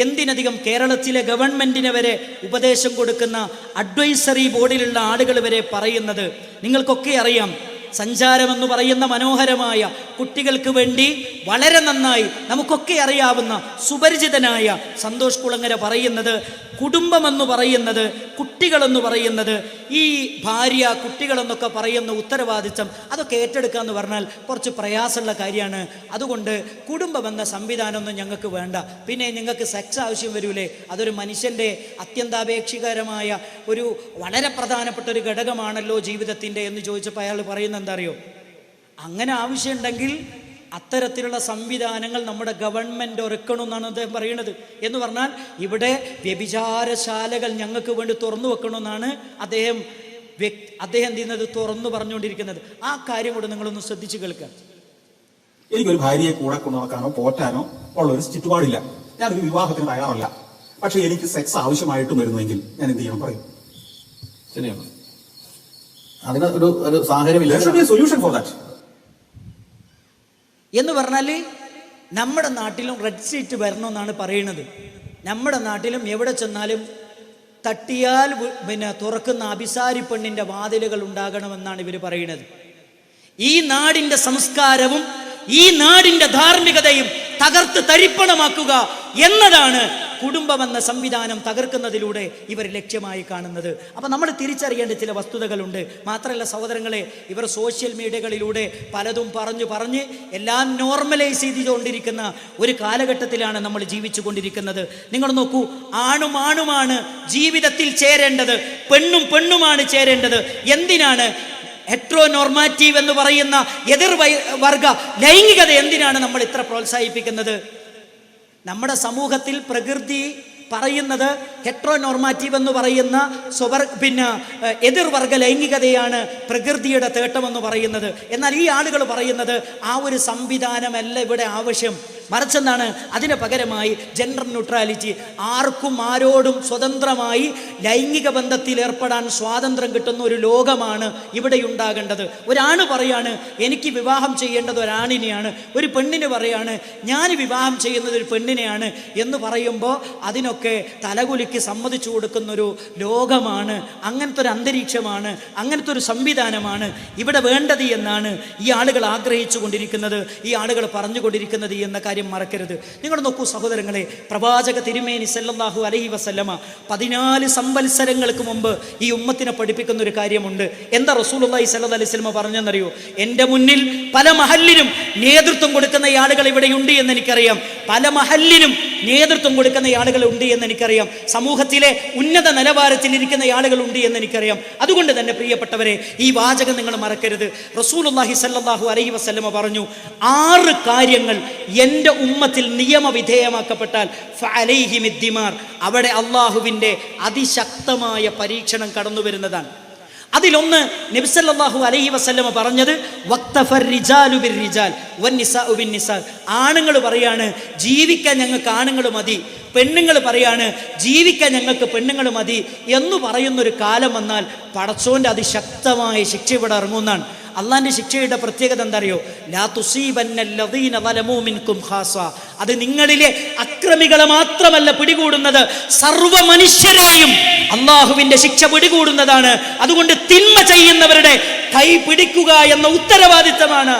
എന്തിനധികം കേരളത്തിലെ ഗവൺമെന്റിന് വരെ ഉപദേശം കൊടുക്കുന്ന അഡ്വൈസറി ബോർഡിലുള്ള ആളുകൾ വരെ പറയുന്നത് നിങ്ങൾക്കൊക്കെ അറിയാം. സഞ്ചാരമെന്ന് പറയുന്ന മനോഹരമായ, കുട്ടികൾക്ക് വേണ്ടി വളരെ നന്നായി നമുക്കൊക്കെ അറിയാവുന്ന സുപരിചിതനായ സന്തോഷ് കുളങ്ങര പറയുന്നത്, കുടുംബമെന്ന് പറയുന്നത്, കുട്ടികളെന്ന് പറയുന്നത്, ഈ ഭാര്യ കുട്ടികളെന്നൊക്കെ പറയുന്ന ഉത്തരവാദിത്തം അതൊക്കെ ഏറ്റെടുക്കുക എന്ന് പറഞ്ഞാൽ കുറച്ച് പ്രയാസമുള്ള കാര്യമാണ്. അതുകൊണ്ട് കുടുംബമെന്ന സംവിധാനമൊന്നും ഞങ്ങൾക്ക് വേണ്ട. പിന്നെ നിങ്ങൾക്ക് സെക്സ് ആവശ്യം വരൂലേ, അതൊരു മനുഷ്യൻ്റെ അത്യന്താപേക്ഷികരമായ ഒരു വളരെ പ്രധാനപ്പെട്ട ഒരു ഘടകമാണല്ലോ ജീവിതത്തിൻ്റെ എന്ന് ചോദിച്ചപ്പോൾ അയാൾ പറയുന്നത് എന്താ അറിയോ? അങ്ങനെ ആവശ്യമുണ്ടെങ്കിൽ അത്തരത്തിലുള്ള സംവിധാനങ്ങൾ നമ്മുടെ ഗവൺമെൻറ് ഒരുക്കണമെന്നാണ് അദ്ദേഹം പറയുന്നത്. എന്ന് പറഞ്ഞാൽ ഇവിടെ വ്യഭിചാരശാലകൾ ഞങ്ങൾക്ക് വേണ്ടി തുറന്നു വെക്കണമെന്നാണ് അദ്ദേഹം ചെയ്യുന്നത്, തുറന്നു പറഞ്ഞുകൊണ്ടിരിക്കുന്നത്. ആ കാര്യം കൂടെ നിങ്ങളൊന്ന് ശ്രദ്ധിച്ചു കേൾക്കുക. എനിക്കൊരു ഭാര്യയെ കൂടെ കൊണ്ടുനടക്കാനോ പോറ്റാനോ ഉള്ളൊരു ചുറ്റുപാടില്ല. ഞാനൊരു വിവാഹത്തിന് തയ്യാറല്ല. പക്ഷെ എനിക്ക് സെക്സ് ആവശ്യമായിട്ടും വരുന്നുവെങ്കിൽ ഞാൻ എന്ത് ചെയ്യണം പറയും? ശരിയാണ്, അതിന് ഒരു സാഹചര്യമില്ല. സൊല്യൂഷൻ ഫോർ ദാറ്റ് എന്ന് പറഞ്ഞാൽ നമ്മുടെ നാട്ടിലും റെഡ് സീറ്റ് വരണമെന്നാണ് പറയുന്നത്. നമ്മുടെ നാട്ടിലും എവിടെ ചെന്നാലും തട്ടിയാൽ തുറക്കുന്ന അഭിസാരി പെണ്ണിൻ്റെ വാതിലുകൾ ഉണ്ടാകണമെന്നാണ് ഇവർ പറയുന്നത്. ഈ നാടിൻ്റെ സംസ്കാരവും ഈ നാടിൻ്റെ ധാർമ്മികതയും തകർത്ത് തരിപ്പണമാക്കുക എന്നതാണ് കുടുംബമെന്ന സംവിധാനം തകർക്കുന്നതിലൂടെ ഇവർ ലക്ഷ്യമായി കാണുന്നത്. അപ്പം നമ്മൾ തിരിച്ചറിയേണ്ട ചില വസ്തുതകളുണ്ട്. മാത്രമല്ല സഹോദരങ്ങളെ, ഇവർ സോഷ്യൽ മീഡിയകളിലൂടെ പലതും പറഞ്ഞ് എല്ലാം നോർമലൈസ് ചെയ്തുകൊണ്ടിരിക്കുന്ന ഒരു കാലഘട്ടത്തിലാണ് നമ്മൾ ജീവിച്ചു കൊണ്ടിരിക്കുന്നത്. നിങ്ങൾ നോക്കൂ, ആണുമാണ് ജീവിതത്തിൽ ചേരേണ്ടത്, പെണ്ണുമാണ് ചേരേണ്ടത്. എന്തിനാണ് ഹെട്രോനോർമാറ്റീവ് എന്ന് പറയുന്ന എതിർവർഗ ലൈംഗികത എന്തിനാണ് നമ്മൾ ഇത്ര പ്രോത്സാഹിപ്പിക്കുന്നത്? നമ്മുടെ സമൂഹത്തിൽ പ്രകൃതി പറയുന്നത് ഹെട്രോനോർമാറ്റീവ് എന്ന് പറയുന്ന എതിർവർഗ ലൈംഗികതയാണ് പ്രകൃതിയുടെ തേട്ടമെന്ന് പറയുന്നത്. എന്നാൽ ഈ ആളുകൾ പറയുന്നത് ആ ഒരു സംവിധാനമല്ല ഇവിടെ ആവശ്യം. മറിച്ചെന്താണ്? അതിന് പകരമായി ജെൻഡർ ന്യൂട്രാലിറ്റി, ആർക്കും ആരോടും സ്വതന്ത്രമായി ലൈംഗിക ബന്ധത്തിൽ ഏർപ്പെടാൻ സ്വാതന്ത്ര്യം കിട്ടുന്ന ഒരു ലോകമാണ് ഇവിടെ ഉണ്ടാകേണ്ടത്. ഒരാണ് പറയാണ് എനിക്ക് വിവാഹം ചെയ്യേണ്ടത് ഒരാണിനെയാണ്, ഒരു പെണ്ണിന് പറയാണ് ഞാൻ വിവാഹം ചെയ്യുന്നത് ഒരു പെണ്ണിനെയാണ് എന്ന് പറയുമ്പോൾ അതിനൊക്കെ തലകുലുക്കി സമ്മതിച്ചു കൊടുക്കുന്നൊരു ലോകമാണ്, അങ്ങനത്തെ ഒരു അന്തരീക്ഷമാണ്, അങ്ങനത്തെ ഒരു സംവിധാനമാണ് ഇവിടെ വേണ്ടത് എന്നാണ് ഈ ആളുകൾ ആഗ്രഹിച്ചു കൊണ്ടിരിക്കുന്നത്, ഈ ആളുകൾ പറഞ്ഞുകൊണ്ടിരിക്കുന്നത് എന്ന കാര്യം കാര്യം മറക്കരുത്. നിങ്ങൾ നോക്കൂ സഹോദരങ്ങളെ, പ്രവാചക തിരുമേനി സല്ലല്ലാഹു അലൈഹി വസല്ലമ 14 സംവത്സരങ്ങൾക്ക് മുമ്പ് ഈ ഉമ്മത്തിനെ പഠിപ്പിക്കുന്ന ഒരു കാര്യമുണ്ട്. എന്താ റസൂലുള്ളാഹി സ്വല്ലല്ലാഹു അലൈഹി വസല്ലമ പറഞ്ഞെന്നറിയോ? എൻ്റെ മുന്നിൽ പല മഹല്ലിനും നേതൃത്വം കൊടുക്കുന്ന ആളുകൾ ഇവിടെയുണ്ട് എന്ന് എനിക്കറിയാം. പല മഹല്ലിനും നേതൃത്വം കൊടുക്കുന്ന ആളുകൾ ഉണ്ട് എന്ന് എനിക്കറിയാം. സമൂഹത്തിലെ ഉന്നത നിലവാരത്തിൽ ഇരിക്കുന്ന ആളുകളുണ്ട് എന്ന് എനിക്കറിയാം. അതുകൊണ്ട് തന്നെ പ്രിയപ്പെട്ടവരെ, ഈ വാചകം നിങ്ങൾ മറക്കരുത്. റസൂലുള്ളാഹി സ്വല്ലല്ലാഹു അലൈഹി വസല്ലമ പറഞ്ഞു, 6 കാര്യങ്ങൾ എൻ്റെ ഉമ്മത്തിൽ നിയമവിധേയമാക്കപ്പെട്ടാൽ ഫഅലൈഹി മിദ്ദിമാർ, അവിടെ അള്ളാഹുവിൻ്റെ അതിശക്തമായ പരീക്ഷണം കടന്നു വരുന്നതാണ്. അതിലൊന്ന് നബി സല്ലല്ലാഹു അലൈഹി വസല്ലമ പറഞ്ഞത് വഖ്തഫർ റിജാലു ബിർ റിജാൽ വന്നിസാഉ ബിൻ നിസാ. ആണുങ്ങൾ പറയാണ് ജീവിക്കാൻ ഞങ്ങൾക്ക് ആണുങ്ങൾ മതി, പെണ്ണുങ്ങൾ പറയാണ് ജീവിക്കാൻ ഞങ്ങൾക്ക് പെണ്ണുങ്ങൾ മതി എന്ന് പറയുന്നൊരു കാലം വന്നാൽ പടച്ചോൻ്റെ അതിശക്തമായ ശിക്ഷ ഇവിടെ ഇറങ്ങുന്നതാണ്. അള്ളാന്റെ ശിക്ഷയുടെ പ്രത്യേകത എന്താ അറിയോ? ലാ തുസീബന്നല്ലദീന ളലമൂ മിൻകും ഖാസ. അത് നിങ്ങളിലെ അക്രമികളെ മാത്രമല്ല പിടികൂടുന്നത്, സർവ്വ മനുഷ്യരെയും അള്ളാഹുവിന്റെ ശിക്ഷ പിടികൂടുന്നതാണ്. അതുകൊണ്ട് തിന്മ ചെയ്യുന്നവരുടെ കൈ പിടിക്കുക എന്ന ഉത്തരവാദിത്തമാണ്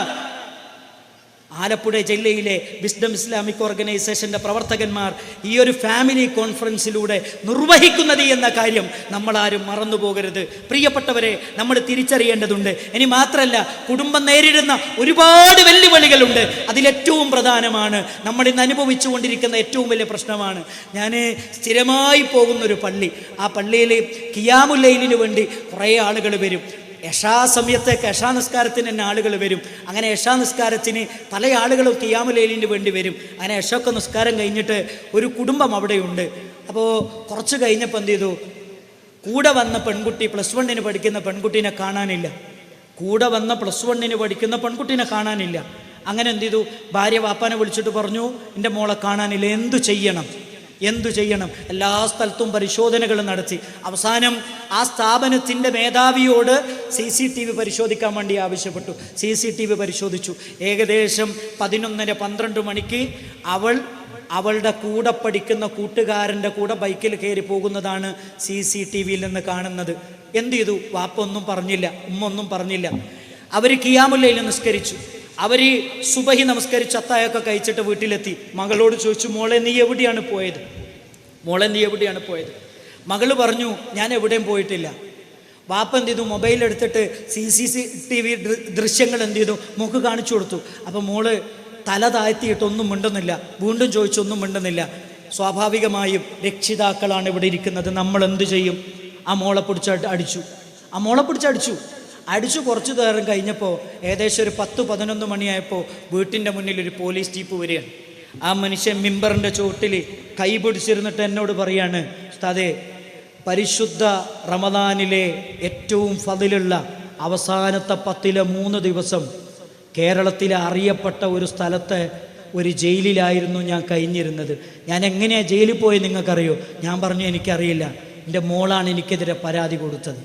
ആലപ്പുഴ ജില്ലയിലെ വിസ്ഡം ഇസ്ലാമിക് ഓർഗനൈസേഷന്റെ പ്രവർത്തകന്മാർ ഈ ഒരു ഫാമിലി കോൺഫറൻസിലൂടെ നിർവഹിക്കുന്നത് എന്ന കാര്യം നമ്മളാരും മറന്നു പോകരുത്. പ്രിയപ്പെട്ടവരെ, നമ്മൾ തിരിച്ചറിയേണ്ടതുണ്ട്. ഇനി മാത്രമല്ല, കുടുംബം നേരിടുന്ന ഒരുപാട് വെല്ലുവിളികളുണ്ട്. അതിലേറ്റവും പ്രധാനമാണ് നമ്മൾ ഇന്ന് അനുഭവിച്ചു കൊണ്ടിരിക്കുന്ന ഏറ്റവും വലിയ പ്രശ്നമാണ്. ഞാൻ സ്ഥിരമായി പോകുന്നൊരു പള്ളി, ആ പള്ളിയിൽ ഖിയാമുൽ ലൈലിന് വേണ്ടി കുറേ ആളുകൾ വരും. എഷാ സമയത്തേക്ക് എഷാ നിസ്കാരത്തിന് തന്നെ ആളുകൾ വരും. അങ്ങനെ എഷാ നിസ്കാരത്തിന് പല ആളുകളും ഖിയാമുൽ ലൈലിന് വേണ്ടി വരും. അങ്ങനെ എഷൊക്കെ നിസ്കാരം കഴിഞ്ഞിട്ട് ഒരു കുടുംബം അവിടെയുണ്ട്. അപ്പോൾ കുറച്ച് കഴിഞ്ഞപ്പോൾ എന്ത് ചെയ്തു, കൂടെ വന്ന പെൺകുട്ടി +1 പഠിക്കുന്ന പെൺകുട്ടീനെ കാണാനില്ല. കൂടെ വന്ന +1 പഠിക്കുന്ന പെൺകുട്ടീനെ കാണാനില്ല. അങ്ങനെ എന്ത് ചെയ്തു, ഭാര്യ വാപ്പാനെ വിളിച്ചിട്ട് പറഞ്ഞു, എൻ്റെ മോളെ കാണാനില്ല, എന്തു ചെയ്യണം? എല്ലാ സ്ഥലത്തും പരിശോധനകൾ നടത്തി. അവസാനം ആ സ്ഥാപനത്തിൻ്റെ മേധാവിയോട് CCTV പരിശോധിക്കാൻ വേണ്ടി ആവശ്യപ്പെട്ടു. CCTV പരിശോധിച്ചു. ഏകദേശം 11-12 മണിക്ക് അവളുടെ കൂടെ പഠിക്കുന്ന കൂട്ടുകാരൻ്റെ കൂടെ ബൈക്കിൽ കയറി പോകുന്നതാണ് CCTVയിൽ നിന്ന് കാണുന്നത്. എന്ത് ചെയ്തു? വാപ്പ ഒന്നും പറഞ്ഞില്ല, ഉമ്മ ഒന്നും പറഞ്ഞില്ല. അവർ ഖിയാമുൽ ലൈൽ നിസ്കരിച്ചു. അവർ സുബഹി നമസ്കരിച്ച് അത്തായൊക്കെ കഴിച്ചിട്ട് വീട്ടിലെത്തി. മകളോട് ചോദിച്ചു, മോളെ നീ എവിടെയാണ് പോയത്? മകള് പറഞ്ഞു, ഞാൻ എവിടെയും പോയിട്ടില്ല. വാപ്പ എന്ത് ചെയ്തു, മൊബൈൽ എടുത്തിട്ട് CCTV ദൃശ്യങ്ങൾ എന്ത് ചെയ്തു, മോക്ക് കാണിച്ചു കൊടുത്തു. അപ്പം മോള് തല താഴ്ത്തിയിട്ടൊന്നും മിണ്ടുന്നില്ല. വീണ്ടും ചോദിച്ചൊന്നും മിണ്ടുന്നില്ല. സ്വാഭാവികമായും രക്ഷിതാക്കളാണ് ഇവിടെ ഇരിക്കുന്നത്. നമ്മൾ എന്ത് ചെയ്യും? ആ മോളെ പിടിച്ച് അടിച്ചു. കുറച്ച് നേരം കഴിഞ്ഞപ്പോൾ ഏകദേശം ഒരു 10-11 മണിയായപ്പോൾ വീട്ടിൻ്റെ മുന്നിൽ ഒരു പോലീസ് ജീപ്പ് വരികയാണ്. ആ മനുഷ്യൻ മിമ്പറിൻ്റെ ചോട്ടിൽ കൈ പിടിച്ചിരുന്നിട്ട് എന്നോട് പറയാണ്, ഉസ്താദേ, പരിശുദ്ധ റമദാനിലെ ഏറ്റവും ഫളിലുള്ള അവസാനത്തെ 10-ലെ 3 ദിവസം കേരളത്തിലെ അറിയപ്പെട്ട ഒരു സ്ഥലത്തെ ഒരു ജയിലിലായിരുന്നു ഞാൻ കഴിഞ്ഞിരുന്നത്. ഞാൻ എങ്ങനെയാണ് ജയിലിൽ പോയി നിങ്ങൾക്കറിയോ? ഞാൻ പറഞ്ഞു, എനിക്കറിയില്ല. എൻ്റെ മോളാണ് എനിക്കെതിരെ പരാതി കൊടുത്തത്.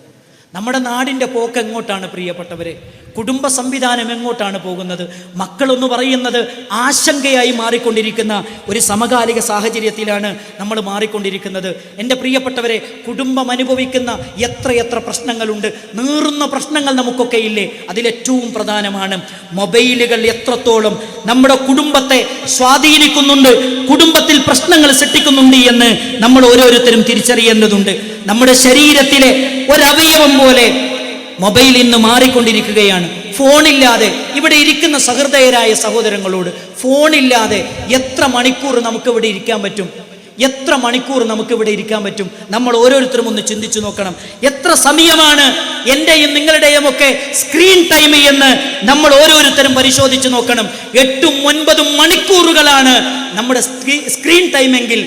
നമ്മുടെ നാടിൻ്റെ പോക്ക് എങ്ങോട്ടാണ് പ്രിയപ്പെട്ടവരെ? കുടുംബ സംവിധാനം എങ്ങോട്ടാണ് പോകുന്നത്? മക്കളെന്ന് പറയുന്നത് ആശങ്കയായി മാറിക്കൊണ്ടിരിക്കുന്ന ഒരു സമകാലിക സാഹചര്യത്തിലാണ് നമ്മൾ മാറിക്കൊണ്ടിരിക്കുന്നത്. എൻ്റെ പ്രിയപ്പെട്ടവരെ, കുടുംബം അനുഭവിക്കുന്ന എത്രയെത്ര പ്രശ്നങ്ങളുണ്ട്, നീറുന്ന പ്രശ്നങ്ങൾ നമുക്കൊക്കെ ഇല്ലേ? അതിലേറ്റവും പ്രധാനമാണ് മൊബൈലുകൾ എത്രത്തോളം നമ്മുടെ കുടുംബത്തെ സ്വാധീനിക്കുന്നുണ്ട്, കുടുംബത്തിൽ പ്രശ്നങ്ങൾ സൃഷ്ടിക്കുന്നുണ്ട് എന്ന് നമ്മൾ ഓരോരുത്തരും തിരിച്ചറിയേണ്ടതുണ്ട്. നമ്മുടെ ശരീരത്തിലെ ഒരവയവം പോലെ മൊബൈൽ ഇന്ന് മാറിക്കൊണ്ടിരിക്കുകയാണ്. ഫോണില്ലാതെ ഇവിടെ ഇരിക്കുന്ന സഹൃദയരായ സഹോദരങ്ങളോട്, ഫോണില്ലാതെ എത്ര മണിക്കൂർ നമുക്കിവിടെ ഇരിക്കാൻ പറ്റും? നമ്മൾ ഓരോരുത്തരും ഒന്ന് ചിന്തിച്ചു നോക്കണം. എത്ര സമയമാണ് എൻ്റെയും നിങ്ങളുടെയും ഒക്കെ സ്ക്രീൻ ടൈം എന്ന് നമ്മൾ ഓരോരുത്തരും പരിശോധിച്ച് നോക്കണം. 8-9 മണിക്കൂറുകളാണ് നമ്മുടെ സ്ക്രീൻ ടൈമെങ്കിൽ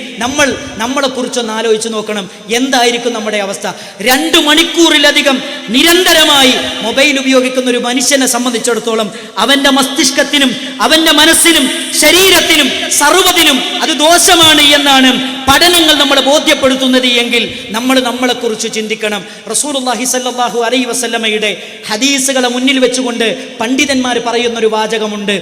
നമ്മളെ കുറിച്ചൊന്ന് ആലോചിച്ച് നോക്കണം. എന്തായിരിക്കും നമ്മുടെ അവസ്ഥ? 2 മണിക്കൂറിലധികം നിരന്തരമായി മൊബൈൽ ഉപയോഗിക്കുന്ന ഒരു മനുഷ്യനെ സംബന്ധിച്ചിടത്തോളം അവൻ്റെ മസ്തിഷ്കത്തിനും അവൻ്റെ മനസ്സിനും ശരീരത്തിനും സർവ്വതിനും അത് ദോഷമാണ് എന്നാണ് പഠനങ്ങൾ നമ്മളെ ബോധ്യപ്പെടുത്തുന്നത് എങ്കിൽ നമ്മളെ കുറിച്ച് ചിന്തിക്കണം. റസൂലുള്ളാഹി സ്വല്ലല്ലാഹു അലൈഹി വസല്ലമയുടെ ഹദീസുകളെ മുന്നിൽ വെച്ചുകൊണ്ട് പണ്ഡിതന്മാർ പറയുന്നൊരു വാചകമുണ്ട്,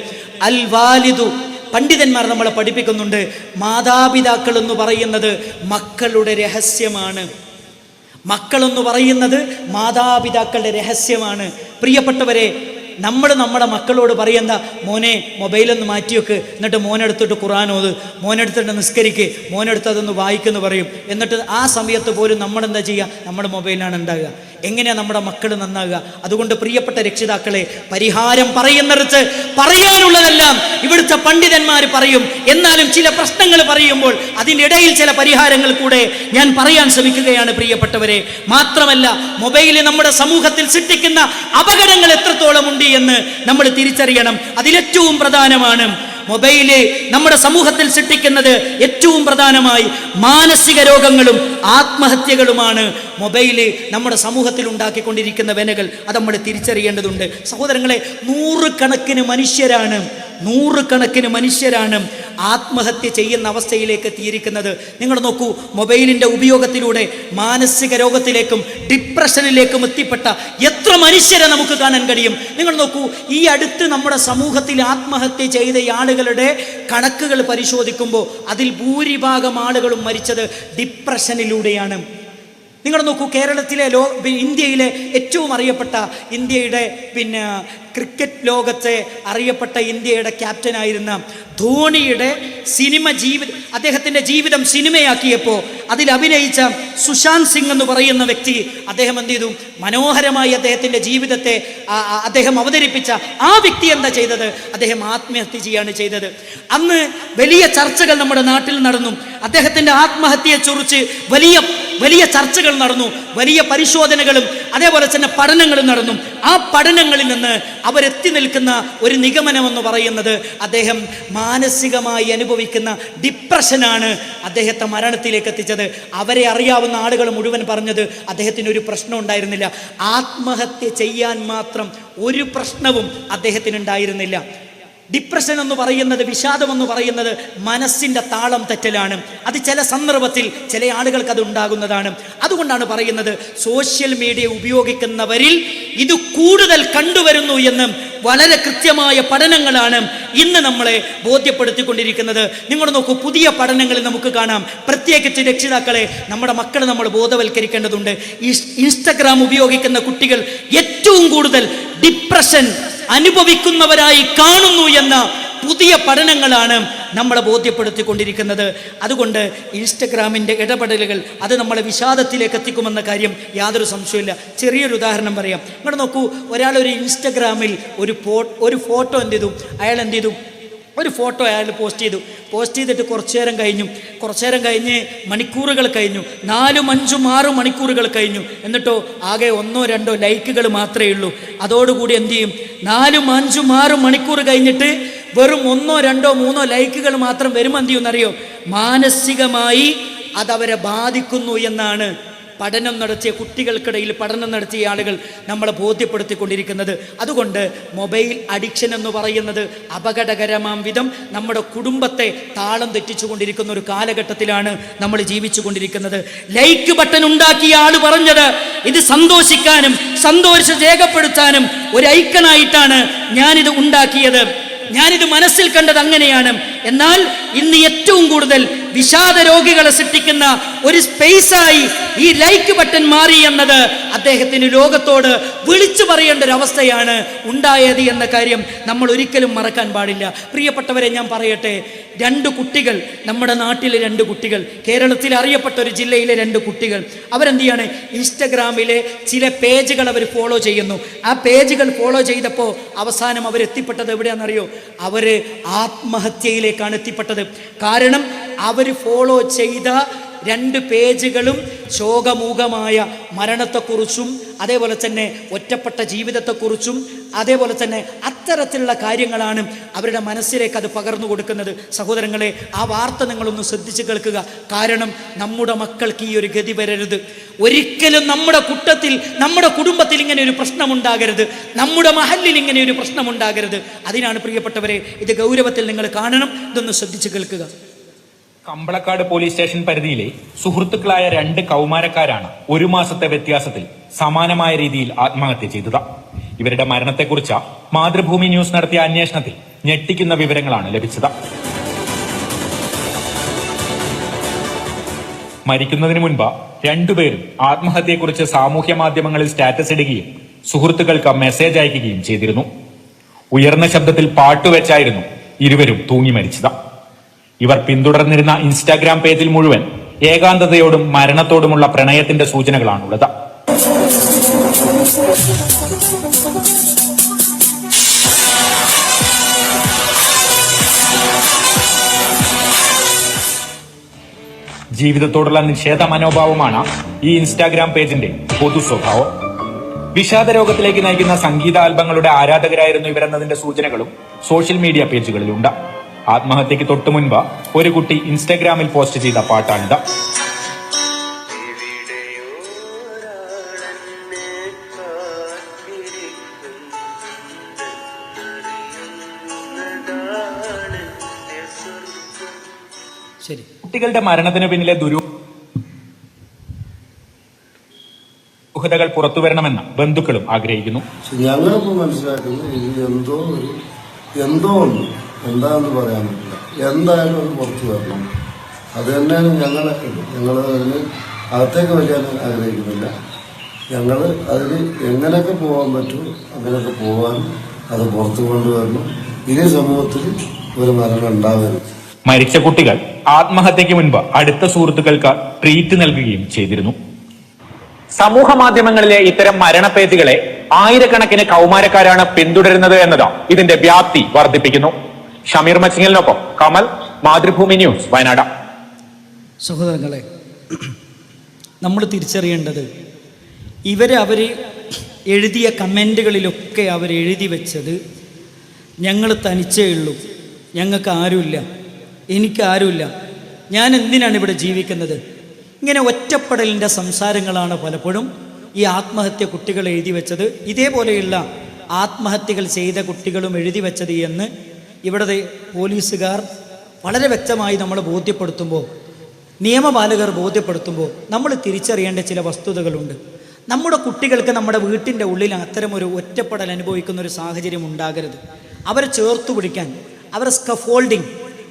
അൽ വാലിദു. പണ്ഡിതന്മാർ നമ്മളെ പഠിപ്പിക്കുന്നുണ്ട്, മാതാപിതാക്കൾ എന്ന് പറയുന്നത് മക്കളുടെ രഹസ്യമാണ്. മക്കളെന്ന് പറയുന്നത് മാതാപിതാക്കളുടെ രഹസ്യമാണ്. പ്രിയപ്പെട്ടവരെ, നമ്മുടെ മക്കളോട് പറയുന്ന മോനെ മൊബൈലൊന്ന് മാറ്റി വെക്ക്, എന്നിട്ട് മോനെടുത്തിട്ട് ഖുർആൻ ഓത്, മോനെടുത്തിട്ട് നിസ്കരിക്ക്, മോനെടുത്ത് അതൊന്ന് വായിക്കെന്ന് പറയും. എന്നിട്ട് ആ സമയത്ത് പോലും നമ്മളെന്താ ചെയ്യുക? നമ്മുടെ മൊബൈലാണ് ഉണ്ടാകുക. എങ്ങനെയാണ് നമ്മുടെ മക്കൾ നന്നാകുക? അതുകൊണ്ട് പ്രിയപ്പെട്ട രക്ഷിതാക്കളെ, പരിഹാരം പറയുന്നിടത്ത് പറയാനുള്ളതെല്ലാം ഇവിടുത്തെ പണ്ഡിതന്മാർ പറയും. എന്നാലും ചില പ്രശ്നങ്ങൾ പറയുമ്പോൾ അതിൻ്റെ ഇടയിൽ ചില പരിഹാരങ്ങൾ കൂടെ ഞാൻ പറയാൻ ശ്രമിക്കുകയാണ് പ്രിയപ്പെട്ടവരെ. മാത്രമല്ല, മൊബൈല് നമ്മുടെ സമൂഹത്തിൽ സൃഷ്ടിക്കുന്ന അപകടങ്ങൾ എത്രത്തോളം ഉണ്ട് എന്ന് നമ്മൾ തിരിച്ചറിയണം. അതിലേറ്റവും പ്രധാനമാണ് മൊബൈല് നമ്മുടെ സമൂഹത്തിൽ സൃഷ്ടിക്കുന്നത് ഏറ്റവും പ്രധാനമായി മാനസിക രോഗങ്ങളും ആത്മഹത്യകളുമാണ്. മൊബൈല് നമ്മുടെ സമൂഹത്തിൽ ഉണ്ടാക്കിക്കൊണ്ടിരിക്കുന്ന വെനകൾ അത് നമ്മൾ തിരിച്ചറിയേണ്ടതുണ്ട്. സഹോദരങ്ങളെ, നൂറുകണക്കിന് മനുഷ്യരാണ് ആത്മഹത്യ ചെയ്യുന്ന അവസ്ഥയിലേക്ക് എത്തിയിരിക്കുന്നത്. നിങ്ങൾ നോക്കൂ, മൊബൈലിൻ്റെ ഉപയോഗത്തിലൂടെ മാനസിക രോഗത്തിലേക്കും ഡിപ്രഷനിലേക്കും എത്തിപ്പെട്ട എത്ര മനുഷ്യരെ നമുക്ക് കാണാൻ കഴിയും. നിങ്ങൾ നോക്കൂ, ഈ അടുത്ത് നമ്മുടെ സമൂഹത്തിൽ ആത്മഹത്യ ചെയ്ത ആളുകളുടെ കണക്കുകൾ പരിശോധിക്കുമ്പോൾ അതിൽ ഭൂരിഭാഗം ആളുകളും മരിച്ചത് ഡിപ്രഷനിലൂടെയാണ്. നിങ്ങൾ നോക്കൂ, കേരളത്തിലെ ഇന്ത്യയിലെ ഏറ്റവും അറിയപ്പെട്ട ഇന്ത്യയുടെ ക്രിക്കറ്റ് ലോകത്തെ അറിയപ്പെട്ട ഇന്ത്യയുടെ ക്യാപ്റ്റനായിരുന്ന ധോണിയുടെ അദ്ദേഹത്തിൻ്റെ ജീവിതം സിനിമയാക്കിയപ്പോൾ അതിൽ അഭിനയിച്ച സുശാന്ത് സിംഗ് എന്ന് പറയുന്ന വ്യക്തി അദ്ദേഹം എന്ത് ചെയ്തു? മനോഹരമായി അദ്ദേഹത്തിൻ്റെ ജീവിതത്തെ അദ്ദേഹം അവതരിപ്പിച്ച ആ വ്യക്തി എന്താ ചെയ്തത്? അദ്ദേഹം ആത്മഹത്യ ചെയ്യാണ് ചെയ്തത്. അന്ന് വലിയ ചർച്ചകൾ നമ്മുടെ നാട്ടിൽ നടന്നു. അദ്ദേഹത്തിൻ്റെ ആത്മഹത്യയെക്കുറിച്ച് വലിയ ചർച്ചകൾ നടന്നു, വലിയ പരിശോധനകളും അതേപോലെ തന്നെ പഠനങ്ങളും നടന്നു. ആ പഠനങ്ങളിൽ നിന്ന് അവരെത്തി നിൽക്കുന്ന ഒരു നിഗമനം എന്ന് പറയുന്നത് അദ്ദേഹം മാനസികമായി അനുഭവിക്കുന്ന ഡിപ്രഷനാണ് അദ്ദേഹത്തെ മരണത്തിലേക്ക് എത്തിച്ചത്. അവരെ അറിയാവുന്ന ആളുകൾ മുഴുവൻ പറഞ്ഞത് അദ്ദേഹത്തിന് ഒരു പ്രശ്നം ഉണ്ടായിരുന്നില്ല. ആത്മഹത്യ ചെയ്യാൻ മാത്രം ഒരു പ്രശ്നവും അദ്ദേഹത്തിന് ഉണ്ടായിരുന്നില്ല. ഡിപ്രഷൻ എന്ന് പറയുന്നത്, വിഷാദം എന്ന് പറയുന്നത് മനസ്സിൻ്റെ താളം തെറ്റലാണ്. അത് ചില സന്ദർഭത്തിൽ ചില ആളുകൾക്ക് അത് ഉണ്ടാകുന്നതാണ്. അതുകൊണ്ടാണ് പറയുന്നത്, സോഷ്യൽ മീഡിയ ഉപയോഗിക്കുന്നവരിൽ ഇത് കൂടുതൽ കണ്ടുവരുന്നു എന്ന് വളരെ കൃത്യമായ പഠനങ്ങളാണ് ഇന്ന് നമ്മളെ ബോധ്യപ്പെടുത്തിക്കൊണ്ടിരിക്കുന്നത്. നിങ്ങൾ നോക്കൂ, പുതിയ പഠനങ്ങളിൽ നമുക്ക് കാണാം, പ്രത്യേകിച്ച് രക്ഷിതാക്കളെ, നമ്മുടെ മക്കളെ നമ്മൾ ബോധവൽക്കരിക്കേണ്ടതുണ്ട്. ഇൻസ്റ്റഗ്രാം ഉപയോഗിക്കുന്ന കുട്ടികൾ ഏറ്റവും കൂടുതൽ ഡിപ്രഷൻ അനുഭവിക്കുന്നവരായി കാണുന്നു എന്ന പുതിയ പഠനങ്ങളാണ് നമ്മളെ ബോധ്യപ്പെടുത്തിക്കൊണ്ടിരിക്കുന്നത്. അതുകൊണ്ട് ഇൻസ്റ്റഗ്രാമിൻ്റെ ഇടപെടലുകൾ അത് നമ്മളെ വിഷാദത്തിലേക്ക് എത്തിക്കുമെന്ന കാര്യം യാതൊരു സംശയമില്ല. ചെറിയൊരു ഉദാഹരണം പറയാം. നിങ്ങൾ നോക്കൂ, ഒരാളൊരു ഇൻസ്റ്റഗ്രാമിൽ ഒരു ഫോട്ടോ ഒരു ഫോട്ടോ അയാൾ പോസ്റ്റ് ചെയ്തിട്ട് കുറച്ചു നേരം കഴിഞ്ഞ് മണിക്കൂറുകൾ കഴിഞ്ഞു, 4, 5, 6 മണിക്കൂറുകൾ കഴിഞ്ഞു. എന്നിട്ടോ ആകെ 1, 2 ലൈക്കുകൾ മാത്രമേ ഉള്ളൂ. അതോടുകൂടി എന്ത് ചെയ്യും? 4, 5, 6 മണിക്കൂർ കഴിഞ്ഞിട്ട് വെറും 1, 2, 3 ലൈക്കുകൾ മാത്രം വരുമ്പോൾ എന്ത് ചെയ്യുമെന്നറിയോ? മാനസികമായി അതവരെ ബാധിക്കുന്നു എന്നാണ് കുട്ടികൾക്കിടയിൽ പഠനം നടത്തിയ ആളുകൾ നമ്മളെ ബോധ്യപ്പെടുത്തിക്കൊണ്ടിരിക്കുന്നത്. അതുകൊണ്ട് മൊബൈൽ അഡിക്ഷൻ എന്ന് പറയുന്നത് അപകടകരമാം വിധം നമ്മുടെ കുടുംബത്തെ താളം തെറ്റിച്ചുകൊണ്ടിരിക്കുന്ന ഒരു കാലഘട്ടത്തിലാണ് നമ്മൾ ജീവിച്ചു കൊണ്ടിരിക്കുന്നത്. ലൈക്ക് ബട്ടൺ ഉണ്ടാക്കിയ ആൾ പറഞ്ഞത്, ഇത് സന്തോഷിക്കാനും സന്തോഷം രേഖപ്പെടുത്താനും ഒരു ഐക്കണായിട്ടാണ് ഞാനിത് ഉണ്ടാക്കിയത്, ഞാനിത് മനസ്സിൽ കണ്ടത് അങ്ങനെയാണ്. എന്നാൽ ഇന്ന് ഏറ്റവും കൂടുതൽ വിഷാദ രോഗികളെ സൃഷ്ടിക്കുന്ന ഒരു സ്പേസായി ഈ ലൈക്ക് ബട്ടൺ മാറി എന്നത് അദ്ദേഹത്തിന് ലോകത്തോട് വിളിച്ചു പറയേണ്ട ഒരു അവസ്ഥയാണ് ഉണ്ടായത് എന്ന കാര്യം നമ്മൾ ഒരിക്കലും മറക്കാൻ പാടില്ല. പ്രിയപ്പെട്ടവരെ, ഞാൻ പറയട്ടെ, 2 കുട്ടികൾ, നമ്മുടെ നാട്ടിലെ 2 കുട്ടികൾ, കേരളത്തിൽ അറിയപ്പെട്ട ഒരു ജില്ലയിലെ 2 കുട്ടികൾ, അവരെന്ത് ചെയ്യാണ്? ഇൻസ്റ്റഗ്രാമിലെ ചില പേജുകൾ അവർ ഫോളോ ചെയ്യുന്നു. ആ പേജുകൾ ഫോളോ ചെയ്തപ്പോൾ അവസാനം അവരെത്തിപ്പെട്ടത് എവിടെയാണെന്നറിയോ? അവർ ആത്മഹത്യയിലേക്കാണ് എത്തിപ്പെട്ടത്. കാരണം അവർ ഫോളോ ചെയ്ത 2 പേജുകളും ശോകമൂകമായ മരണത്തെക്കുറിച്ചും അതേപോലെ തന്നെ ഒറ്റപ്പെട്ട ജീവിതത്തെക്കുറിച്ചും അതേപോലെ തന്നെ അത്തരത്തിലുള്ള കാര്യങ്ങളാണ് അവരുടെ മനസ്സിലേക്ക് അത് പകർന്നു കൊടുക്കുന്നത്. സഹോദരങ്ങളെ, ആ വാർത്ത നിങ്ങളൊന്ന് ശ്രദ്ധിച്ച് കേൾക്കുക. കാരണം നമ്മുടെ മക്കൾക്ക് ഈ ഒരു ഗതി വരരുത്. ഒരിക്കലും നമ്മുടെ കൂട്ടത്തിൽ, നമ്മുടെ കുടുംബത്തിൽ ഇങ്ങനെ ഒരു പ്രശ്നമുണ്ടാകരുത്, നമ്മുടെ മഹല്ലിൽ ഇങ്ങനെ ഒരു പ്രശ്നമുണ്ടാകരുത്. അതിനാണ് പ്രിയപ്പെട്ടവരെ, ഇത് ഗൗരവത്തിൽ നിങ്ങൾ കാണണം, ഇതൊന്ന് ശ്രദ്ധിച്ച് കേൾക്കുക. കമ്പളക്കാട് പോലീസ് സ്റ്റേഷൻ പരിധിയിലെ സുഹൃത്തുക്കളായ 2 കൗമാരക്കാരാണ് 1 മാസത്തെ വ്യത്യാസത്തിൽ സമാനമായ രീതിയിൽ ആത്മഹത്യ ചെയ്തത്. ഇവരുടെ മരണത്തെക്കുറിച്ച് മാതൃഭൂമി ന്യൂസ് നടത്തിയ അന്വേഷണത്തിൽ ഞെട്ടിക്കുന്ന വിവരങ്ങളാണ് ലഭിച്ചത്. മരിക്കുന്നതിന് മുൻപ് 2 പേരും ആത്മഹത്യയെക്കുറിച്ച് സാമൂഹ്യ മാധ്യമങ്ങളിൽ സ്റ്റാറ്റസ് ഇടുകയും സുഹൃത്തുക്കൾക്ക് മെസ്സേജ് അയക്കുകയും ചെയ്തിരുന്നു. ഉയർന്ന ശബ്ദത്തിൽ പാട്ടുവെച്ചായിരുന്നു ഇരുവരും തൂങ്ങി മരിച്ചത്. ഇവർ പിന്തുടർന്നിരുന്ന ഇൻസ്റ്റാഗ്രാം പേജിൽ മുഴുവൻ ഏകാന്തതയോടും മരണത്തോടുമുള്ള പ്രണയത്തിന്റെ സൂചനകളാണുള്ളത്. ജീവിതത്തോടുള്ള നിഷേധ മനോഭാവമാണ് ഈ ഇൻസ്റ്റാഗ്രാം പേജിന്റെ പൊതു സ്വഭാവം. വിഷാദ രോഗത്തിലേക്ക് നയിക്കുന്ന സംഗീത ആൽബങ്ങളുടെ ആരാധകരായിരുന്നു ഇവരെന്നതിന്റെ സൂചനകളും സോഷ്യൽ മീഡിയ പേജുകളിലുണ്ട്. ആത്മഹത്യക്ക് തൊട്ടു മുൻപ് ഒരു കുട്ടി ഇൻസ്റ്റാഗ്രാമിൽ പോസ്റ്റ് ചെയ്ത പാട്ടാണിത്. ശരി, കുട്ടികളുടെ മരണത്തിന് പിന്നിലെ ദുരൂഹതകൾ പുറത്തുവരണമെന്ന് ബന്ധുക്കളും ആഗ്രഹിക്കുന്നു. ഞങ്ങളിപ്പോൾ മനസ്സിലാക്കുന്നത് ഇത് എന്തോ ഒന്ന് എന്താണെന്ന് പറയാൻ പറ്റില്ല. എന്തായാലും അത് പുറത്തു വരണം. അത് തന്നെയാണ് ഞങ്ങൾ അതിന് അകത്തേക്ക് വയ്ക്കാൻ ആഗ്രഹിക്കുന്നില്ല. ഞങ്ങൾ അതിന് എങ്ങനെയൊക്കെ പോകാൻ പറ്റും അങ്ങനെയൊക്കെ പോകാനും അത് പുറത്തു കൊണ്ടുവരണം. ഇനി സമൂഹത്തിൽ ഒരു മരണം ഉണ്ടാവരുത്. മരിച്ച കുട്ടികൾ ആത്മഹത്യക്ക് മുൻപ് അടുത്ത സുഹൃത്തുക്കൾക്ക് ട്രീറ്റ് നൽകുകയും ചെയ്തിരുന്നു. സമൂഹ മാധ്യമങ്ങളിലെ ഇത്തരം മരണ പേജുകളെ ആയിരക്കണക്കിന് കൗമാരക്കാരാണ് പിന്തുടരുന്നത് എന്നത് ഇതിന്റെ വ്യാപ്തി വർദ്ധിപ്പിക്കുന്നു. ഷമീർ മച്ചിങ്ങലിനൊപ്പം കമൽ, മാതൃഭൂമി ന്യൂസ്, വയനാട്. സഹോദരങ്ങളെ, നമ്മൾ തിരിച്ചറിയേണ്ടത് അവർ എഴുതിയ കമൻറ്റുകളിലൊക്കെ അവരെഴുതി വെച്ചത് ഞങ്ങൾ തനിച്ചേ ഉള്ളൂ, ഞങ്ങൾക്ക് ആരുമില്ല, എനിക്കാരുമില്ല, ഞാൻ എന്തിനാണ് ഇവിടെ ജീവിക്കുന്നത്, ഇങ്ങനെ ഒറ്റപ്പെടലിൻ്റെ സംസാരങ്ങളാണ് പലപ്പോഴും ഈ ആത്മഹത്യ കുട്ടികൾ എഴുതി വെച്ചത്. ഇതേപോലെയുള്ള ആത്മഹത്യകൾ ചെയ്ത കുട്ടികളും എഴുതി വെച്ചത് എന്ന് ഇവിടുത്തെ പോലീസുകാർ വളരെ വ്യക്തമായി നമ്മൾ ബോധ്യപ്പെടുത്തുമ്പോൾ, നിയമപാലകർ ബോധ്യപ്പെടുത്തുമ്പോൾ നമ്മൾ തിരിച്ചറിയേണ്ട ചില വസ്തുതകളുണ്ട്. നമ്മുടെ കുട്ടികൾക്ക് നമ്മുടെ വീട്ടിൻ്റെ ഉള്ളിൽ അത്തരമൊരു ഒറ്റപ്പെടൽ അനുഭവിക്കുന്ന ഒരു സാഹചര്യം ഉണ്ടാകരുത്. അവരെ ചേർത്തു പിടിക്കാൻ, അവരെ സ്കഫോൾഡിങ്,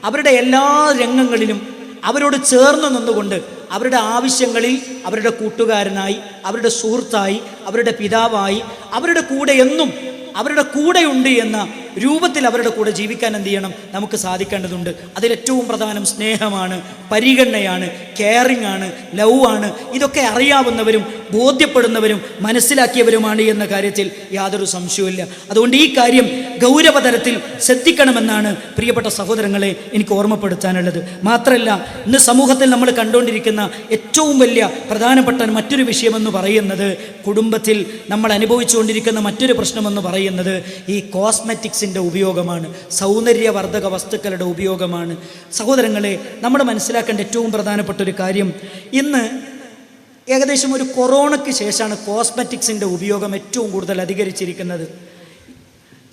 അവരുടെ എല്ലാ രംഗങ്ങളിലും അവരോട് ചേർന്ന് നിന്നുകൊണ്ട് അവരുടെ ആവശ്യങ്ങളിൽ അവരുടെ കൂട്ടുകാരനായി, അവരുടെ സുഹൃത്തായി, അവരുടെ പിതാവായി, അവരുടെ കൂടെ എന്നും അവരുടെ കൂടെയുണ്ട് എന്ന രൂപത്തിൽ അവരുടെ കൂടെ ജീവിക്കാൻ എന്ത് ചെയ്യണം, നമുക്ക് സാധിക്കേണ്ടതുണ്ട്. അതിലേറ്റവും പ്രധാനം സ്നേഹമാണ്, പരിഗണനയാണ്, കെയറിംഗ് ആണ്, ലവ് ആണ്. ഇതൊക്കെ അറിയാവുന്നവരും ബോധ്യപ്പെടുന്നവരും മനസ്സിലാക്കിയവരുമാണ് എന്ന കാര്യത്തിൽ യാതൊരു സംശയവുമില്ല. അതുകൊണ്ട് ഈ കാര്യം ഗൗരവതലത്തിൽ ശ്രദ്ധിക്കണമെന്നാണ് പ്രിയപ്പെട്ട സഹോദരങ്ങളെ എനിക്ക് ഓർമ്മപ്പെടുത്താനുള്ളത്. മാത്രമല്ല, ഇന്ന് സമൂഹത്തിൽ നമ്മൾ കണ്ടുകൊണ്ടിരിക്കുന്ന ഏറ്റവും വലിയ പ്രധാനപ്പെട്ട മറ്റൊരു വിഷയമെന്ന് പറയുന്നത്, കുടുംബത്തിൽ നമ്മൾ അനുഭവിച്ചുകൊണ്ടിരിക്കുന്ന മറ്റൊരു പ്രശ്നമെന്ന് പറയുന്നത് ഈ കോസ്മെറ്റിക്സിൻ്റെ ഉപയോഗമാണ്, സൗന്ദര്യവർദ്ധക വസ്തുക്കളുടെ ഉപയോഗമാണ്. സഹോദരങ്ങളെ, നമ്മൾ മനസ്സിലാക്കേണ്ട ഏറ്റവും പ്രധാനപ്പെട്ട ഒരു കാര്യം, ഇന്ന് ഏകദേശം ഒരു കൊറോണയ്ക്ക് ശേഷമാണ് കോസ്മെറ്റിക്സിൻ്റെ ഉപയോഗം ഏറ്റവും കൂടുതൽ അധികരിച്ചിരിക്കുന്നത്.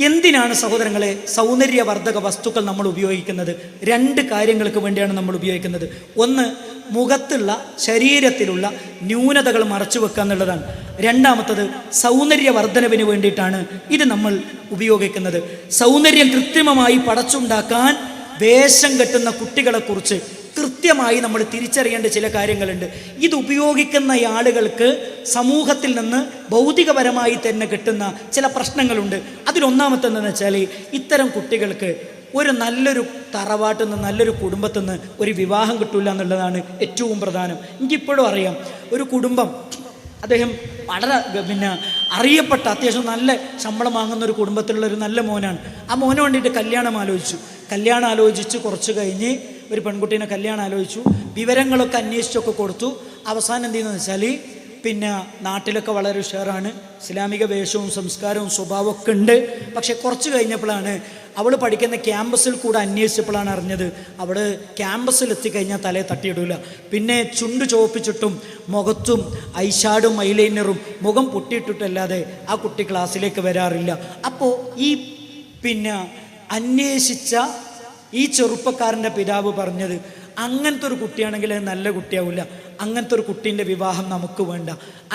എന്തിനാണ് സഹോദരങ്ങളെ സൗന്ദര്യവർദ്ധക വസ്തുക്കൾ നമ്മൾ ഉപയോഗിക്കുന്നത്? രണ്ട് കാര്യങ്ങൾക്ക് വേണ്ടിയാണ് നമ്മൾ ഉപയോഗിക്കുന്നത്. ഒന്ന്, മുഖത്തുള്ള ശരീരത്തിലുള്ള ന്യൂനതകൾ മറച്ചു വെക്കുക എന്നുള്ളതാണ്. രണ്ടാമത്തത്, സൗന്ദര്യവർദ്ധനവിന് വേണ്ടിയിട്ടാണ് ഇത് നമ്മൾ ഉപയോഗിക്കുന്നത്. സൗന്ദര്യം കൃത്രിമമായി പടച്ചുണ്ടാക്കാൻ വേഷം കെട്ടുന്ന കുട്ടികളെക്കുറിച്ച് കൃത്യമായി നമ്മൾ തിരിച്ചറിയേണ്ട ചില കാര്യങ്ങളുണ്ട്. ഇത് ഉപയോഗിക്കുന്ന ആളുകൾക്ക് സമൂഹത്തിൽ നിന്ന് ഭൗതികപരമായി തന്നെ കിട്ടുന്ന ചില പ്രശ്നങ്ങളുണ്ട്. അതിലൊന്നാമത്തെന്തെന്ന് വെച്ചാൽ, ഇത്തരം കുട്ടികൾക്ക് ഒരു നല്ലൊരു തറവാട്ടിൽ നിന്ന്, നല്ലൊരു കുടുംബത്തിൽ നിന്ന് ഒരു വിവാഹം കിട്ടില്ല എന്നുള്ളതാണ് ഏറ്റവും പ്രധാനം. എനിക്കിപ്പോഴും അറിയാം, ഒരു കുടുംബം, അദ്ദേഹം വളരെ അറിയപ്പെട്ട അത്യാവശ്യം നല്ല ശമ്പളം വാങ്ങുന്ന ഒരു കുടുംബത്തിലുള്ള ഒരു നല്ല മോനാണ്. ആ മോന് വേണ്ടിയിട്ട് കല്യാണം ആലോചിച്ച് കുറച്ച് കഴിഞ്ഞ് ഒരു പെൺകുട്ടീനെ കല്യാണം ആലോചിച്ചു, വിവരങ്ങളൊക്കെ അന്വേഷിച്ചൊക്കെ കൊടുത്തു. അവസാനം എന്ത് ചെയ്യുന്നതെന്ന് വെച്ചാൽ, നാട്ടിലൊക്കെ വളരെ ഉഷാറാണ്, ഇസ്ലാമിക വേഷവും സംസ്കാരവും സ്വഭാവമൊക്കെ ഉണ്ട്. പക്ഷെ കുറച്ച് കഴിഞ്ഞപ്പോഴാണ് അവൾ പഠിക്കുന്ന ക്യാമ്പസിൽ കൂടെ അന്വേഷിച്ചപ്പോഴാണ് അറിഞ്ഞത്, അവൾ ക്യാമ്പസിൽ എത്തിക്കഴിഞ്ഞാൽ തലയെ തട്ടിയിടില്ല. പിന്നെ ചുണ്ട് ചോപ്പിച്ചിട്ടും മുഖത്തും ഐഷാഡും ഐലൈനറും മുഖം പൊട്ടിയിട്ടിട്ടല്ലാതെ ആ കുട്ടി ക്ലാസ്സിലേക്ക് വരാറില്ല. അപ്പോൾ ഈ അന്വേഷിച്ച ഈ ചെറുപ്പക്കാരൻ്റെ പിതാവ് പറഞ്ഞത്, അങ്ങനത്തെ ഒരു കുട്ടിയാണെങ്കിൽ അത് നല്ല കുട്ടിയാവില്ല, അങ്ങനത്തെ ഒരു കുട്ടീൻ്റെ വിവാഹം നമുക്ക് വേണ്ട.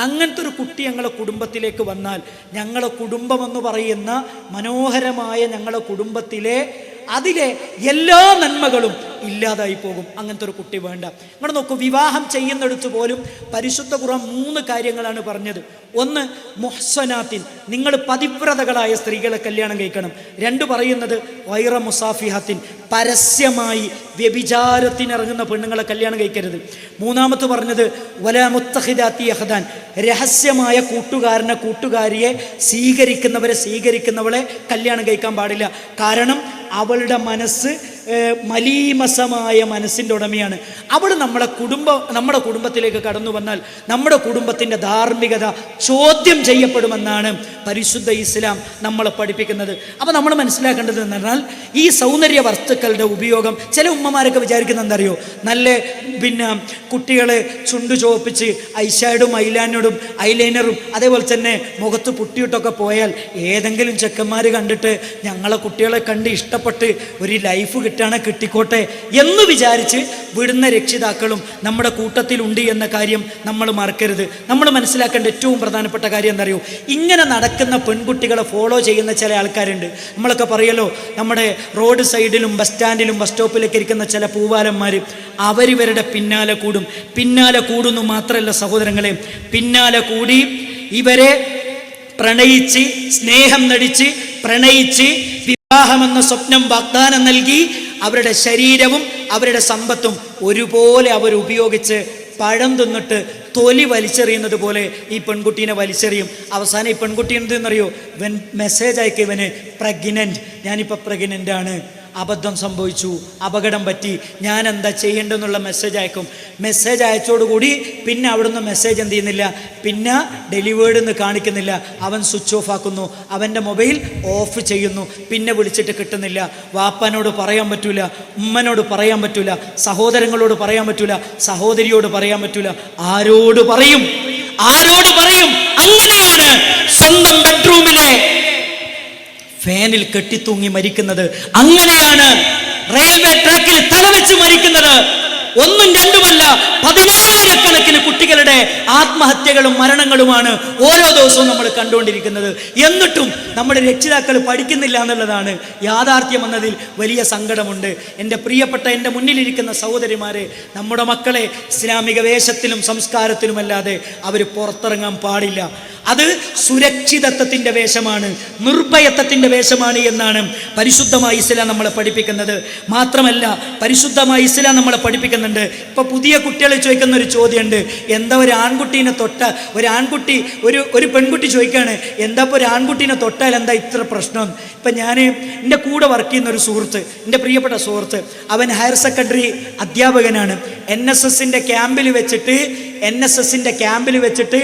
അങ്ങനത്തെ ഒരു കുട്ടി ഞങ്ങളുടെ കുടുംബത്തിലേക്ക് വന്നാൽ, ഞങ്ങളുടെ കുടുംബമെന്ന് പറയുന്ന മനോഹരമായ ഞങ്ങളുടെ കുടുംബത്തിലെ അതിലെ എല്ലാ നന്മകളും ഇല്ലാതായി പോകും. അങ്ങനത്തെ ഒരു കുട്ടി വേണ്ട. നിങ്ങൾ നോക്കൂ, വിവാഹം ചെയ്യുന്നിടത്ത് പോലും പരിശുദ്ധ ഖുർആൻ 3 കാര്യങ്ങളാണ് പറഞ്ഞത്. ഒന്ന്, മുഹ്സനാത്തിൻ, നിങ്ങൾ പതിവ്രതകളായ സ്ത്രീകളെ കല്യാണം കഴിക്കണം. 2 പറയുന്നത് വൈറ മുസാഫിഹത്തിൻ, പരസ്യമായി വ്യഭിചാരത്തിനിറങ്ങുന്ന പെണ്ണുങ്ങളെ കല്യാണം കഴിക്കരുത്. 3-മത്തെ പറഞ്ഞത് വലാ മുത്തഖിദാത്തി അഹ്ദാൻ, രഹസ്യമായ കൂട്ടുകാരിയെ സ്വീകരിക്കുന്നവളെ കല്യാണം കഴിക്കാൻ പാടില്ല. കാരണം അവളുടെ മനസ്സ് മലീമസമായ മനസ്സിൻ്റെ ഉടമയാണ്. അവൾ നമ്മുടെ കുടുംബത്തിലേക്ക് കടന്നു വന്നാൽ നമ്മുടെ കുടുംബത്തിൻ്റെ ധാർമ്മികത ചോദ്യം ചെയ്യപ്പെടുമെന്നാണ് പരിശുദ്ധ ഇസ്ലാം നമ്മളെ പഠിപ്പിക്കുന്നത്. അപ്പോൾ നമ്മൾ മനസ്സിലാക്കേണ്ടത് എന്ന് പറഞ്ഞാൽ ഈ സൗന്ദര്യ വസ്തുക്കളുടെ ഉപയോഗം, ചില ഉമ്മമാരൊക്കെ വിചാരിക്കുന്നത് എന്തറിയോ, നല്ല കുട്ടികളെ ചുണ്ടു ചോപ്പിച്ച് ഐഷാഡും ഐലൈനറും അതേപോലെ തന്നെ മുഖത്ത് പുട്ടിയിട്ടൊക്കെ പോയാൽ ഏതെങ്കിലും ചെക്കന്മാർ കണ്ടിട്ട് ഞങ്ങളെ കുട്ടികളെ കണ്ട് ഇഷ്ടപ്പെട്ട് ഒരു ലൈഫ് കിട്ടിക്കോട്ടെ എന്ന് വിചാരിച്ച് വിടുന്ന രക്ഷിതാക്കളും നമ്മുടെ കൂട്ടത്തിലുണ്ട് എന്ന കാര്യം നമ്മൾ മറക്കരുത്. നമ്മൾ മനസ്സിലാക്കേണ്ട ഏറ്റവും പ്രധാനപ്പെട്ട കാര്യം എന്താ അറിയോ, ഇങ്ങനെ നടക്കുന്ന പെൺകുട്ടികളെ ഫോളോ ചെയ്യുന്ന ചില ആൾക്കാരുണ്ട്. നമ്മളൊക്കെ പറയല്ലോ, നമ്മുടെ റോഡ് സൈഡിലും ബസ് സ്റ്റാൻഡിലും ബസ് സ്റ്റോപ്പിലൊക്കെ ഇരിക്കുന്ന ചില പൂവാലന്മാർ, അവരിവരുടെ പിന്നാലെ കൂടുന്നു മാത്രമല്ല സഹോദരങ്ങളെ, പിന്നാലെ കൂടി ഇവരെ പ്രണയിച്ച് സ്നേഹം നടിച്ച് പ്രണയിച്ച് വിവാഹമെന്ന സ്വപ്നം വാഗ്ദാനം നൽകി അവരുടെ ശരീരവും അവരുടെ സമ്പത്തും ഒരുപോലെ അവർ ഉപയോഗിച്ച് പഴം തിന്നിട്ട് തൊലി വലിച്ചെറിയുന്നത് പോലെ ഈ പെൺകുട്ടീനെ വലിച്ചെറിയും. അവസാനം ഈ പെൺകുട്ടി എന്തെന്നറിയോ, ഇവൻ മെസ്സേജ് അയക്കും, ഇവന് ഞാനിപ്പോൾ പ്രഗ്നൻ്റ് ആണ്, അബദ്ധം സംഭവിച്ചു, അപകടം പറ്റി, ഞാൻ എന്താ ചെയ്യേണ്ടതെന്നുള്ള മെസ്സേജ് അയക്കും. മെസ്സേജ് അയച്ചോടുകൂടി പിന്നെ അവിടുന്ന് മെസ്സേജ് എന്ത് ചെയ്യുന്നില്ല, പിന്നെ ഡെലിവേർഡ് എന്ന് കാണിക്കുന്നില്ല, അവൻ സ്വിച്ച് ഓഫ് ആക്കുന്നു, അവൻ്റെ മൊബൈൽ ഓഫ് ചെയ്യുന്നു, പിന്നെ വിളിച്ചിട്ട് കിട്ടുന്നില്ല. വാപ്പാനോട് പറയാൻ പറ്റൂല, ഉമ്മനോട് പറയാൻ പറ്റൂല, സഹോദരങ്ങളോട് പറയാൻ പറ്റൂല, സഹോദരിയോട് പറയാൻ പറ്റൂല. ആരോട് പറയും? അങ്ങനെയാണ് സ്വന്തം ബെഡ്റൂമിലെ ഫാനിൽ കെട്ടിത്തൂങ്ങി മരിക്കുന്നത്. അങ്ങനെയാണ് റെയിൽവേ ട്രാക്കിൽ തലവെച്ച് മരിക്കുന്നത്. 1ഉം 2ഉമല്ല, 10,000-കണക്കിന് കുട്ടികളുടെ ആത്മഹത്യകളും മരണങ്ങളുമാണ് ഓരോ ദിവസവും നമ്മൾ കണ്ടുകൊണ്ടിരിക്കുന്നത്. എന്നിട്ടും നമ്മുടെ രക്ഷിതാക്കൾ പഠിക്കുന്നില്ല എന്നുള്ളതാണ് യാഥാർത്ഥ്യം എന്നതിൽ വലിയ സങ്കടമുണ്ട്. എൻ്റെ പ്രിയപ്പെട്ട എൻ്റെ മുന്നിലിരിക്കുന്ന സഹോദരിമാരെ, നമ്മുടെ മക്കളെ ഇസ്ലാമിക വേഷത്തിലും സംസ്കാരത്തിലുമല്ലാതെ അവർ പുറത്തിറങ്ങാൻ പാടില്ല. അത് സുരക്ഷിതത്വത്തിൻ്റെ വേഷമാണ്, നിർഭയത്വത്തിൻ്റെ വേഷമാണ് എന്നാണ് പരിശുദ്ധമായ ഇസ്ലാം നമ്മളെ പഠിപ്പിക്കുന്നത്. മാത്രമല്ല പരിശുദ്ധമായ ഇസ്ലാം നമ്മളെ പഠിപ്പിക്കുന്നുണ്ട്. ഇപ്പൊ പുതിയ കുട്ടികൾ ചോദിക്കുന്ന ഒരു ചോദ്യമുണ്ട്, എന്താ ഒരു ആൺകുട്ടീനെ ഒരു പെൺകുട്ടി ചോദിക്കുകയാണ്, എന്താ ഇപ്പോൾ ഒരു ആൺകുട്ടീനെ തൊട്ടാൽ എന്താ ഇത്ര പ്രശ്നം? ഇപ്പം ഞാൻ എൻ്റെ കൂടെ വർക്ക് ചെയ്യുന്ന ഒരു സുഹൃത്ത്, എൻ്റെ പ്രിയപ്പെട്ട സുഹൃത്ത്, അവൻ ഹയർ സെക്കൻഡറി അധ്യാപകനാണ്. NSSൻ്റെ ക്യാമ്പിൽ വെച്ചിട്ട്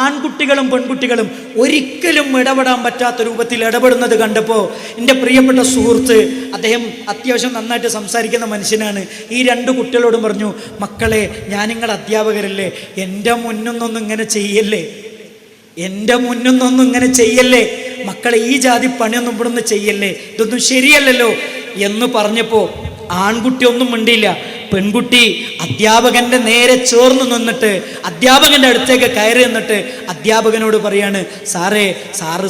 ആൺകുട്ടികളും പെൺകുട്ടികളും ഒരിക്കലും ഇടപെടാൻ പറ്റാത്ത രൂപത്തിൽ ഇടപെടുന്നത് കണ്ടപ്പോൾ എൻ്റെ പ്രിയപ്പെട്ട സുഹൃത്ത്, അദ്ദേഹം അത്യാവശ്യം നന്നായിട്ട് സംസാരിക്കുന്ന മനുഷ്യനാണ്, ഈ 2 കുട്ടികളോടും പറഞ്ഞു, മക്കളെ ഞാൻ നിങ്ങളുടെ അധ്യാപകരല്ലേ, എൻ്റെ മുന്നൊന്നും ഇങ്ങനെ ചെയ്യല്ലേ, മക്കളെ ഈ ജാതി പണിയൊന്നും ഇവിടുന്ന് ചെയ്യല്ലേ, ഇതൊന്നും ശരിയല്ലല്ലോ എന്ന് പറഞ്ഞപ്പോൾ ആൺകുട്ടി ഒന്നും മിണ്ടിയില്ല. പെൺകുട്ടി അധ്യാപകന്റെ നേരെ ചേർന്ന് നിന്നിട്ട് അധ്യാപകന്റെ അടുത്തേക്ക് കയറി നിന്നിട്ട് അധ്യാപകനോട് പറയാണ്,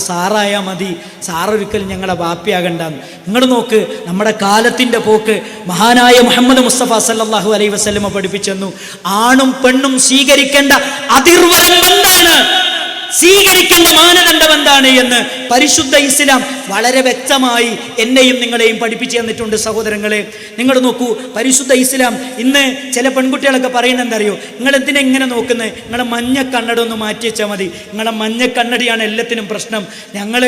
സാറായാൽ മതി, സാറൊരിക്കലും ഞങ്ങളെ വാപ്പിയാകണ്ടെന്ന്. നിങ്ങൾ നോക്ക്, നമ്മുടെ കാലത്തിൻ്റെ പോക്ക്. മഹാനായ മുഹമ്മദ് മുസ്തഫ സല്ലല്ലാഹു അലൈഹി വസല്ലമ പഠിപ്പിച്ചെന്നു, ആണും പെണ്ണും സ്വീകരിക്കേണ്ട അതിർവരം എന്താണ്, സ്വീകരിക്കേണ്ട മാനദണ്ഡം എന്താണ് എന്ന് പരിശുദ്ധ ഇസ്ലാം വളരെ വ്യക്തമായി എന്നെയും നിങ്ങളെയും പഠിപ്പിച്ചു തന്നിട്ടുണ്ട്. സഹോദരങ്ങളെ, നിങ്ങൾ നോക്കൂ, പരിശുദ്ധ ഇസ്ലാം ഇന്ന് ചില പെൺകുട്ടികളൊക്കെ പറയുന്നത് എന്തറിയോ, നിങ്ങൾ എന്തിനാ ഇങ്ങനെ നോക്കുന്നത്, നിങ്ങളെ മഞ്ഞ കണ്ണട ഒന്ന് മാറ്റി വെച്ചാൽ മതി, നിങ്ങളെ മഞ്ഞ കണ്ണടിയാണ് എല്ലാത്തിനും പ്രശ്നം, ഞങ്ങൾ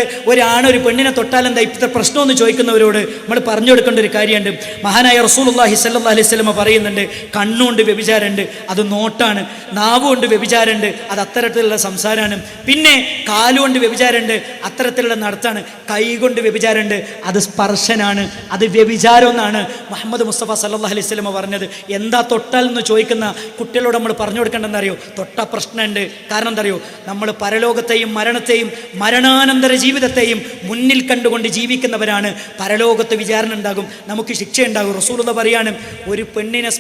ഒരു പെണ്ണിനെ തൊട്ടാൽ എന്താ ഇപ്പോഴത്തെ പ്രശ്നമെന്ന് ചോദിക്കുന്നവരോട് നമ്മൾ പറഞ്ഞു കൊടുക്കേണ്ട ഒരു കാര്യമുണ്ട്. മഹാനായ റസൂലുള്ളാഹി സ്വല്ലല്ലാഹു അലൈഹി വസല്ലം പറയുന്നുണ്ട്, കണ്ണുകൊണ്ട് വ്യഭിചാരമുണ്ട്, അത് നോട്ടാണ്, നാവുകൊണ്ട് വ്യഭിചാരമുണ്ട്, അത് അത്തരത്തിലുള്ള സംസാരമാണ്, പിന്നെ കാലുകൊണ്ട് വ്യഭിചാരമുണ്ട്, അത്തരത്തിലുള്ള നടത്താണ്, കൈകൊണ്ട് വ്യഭിചാരമുണ്ട്, അത് സ്പർശനാണ്, അത് വ്യഭിചാരം എന്നാണ് മുഹമ്മദ് മുസ്തഫ സല്ലല്ലാഹു അലൈഹി വസല്ലം പറഞ്ഞത്. എന്താ തൊട്ടാൽ എന്ന് ചോദിക്കുന്ന കുട്ടികളോട് നമ്മൾ പറഞ്ഞു കൊടുക്കേണ്ടതെന്ന് അറിയോ, തൊട്ട പ്രശ്നമുണ്ട്. കാരണം എന്താ അറിയോ, നമ്മൾ പരലോകത്തെയും മരണത്തെയും മരണാനന്തര ജീവിതത്തെയും മുന്നിൽ കണ്ടുകൊണ്ട് ജീവിക്കുന്നവരാണ്. പരലോകത്ത് വിചാരണ ഉണ്ടാകും, നമുക്ക് ശിക്ഷയുണ്ടാകും. റസൂലുള്ളാഹി പറയാണ്, ഒരു പെണ്ണിനെ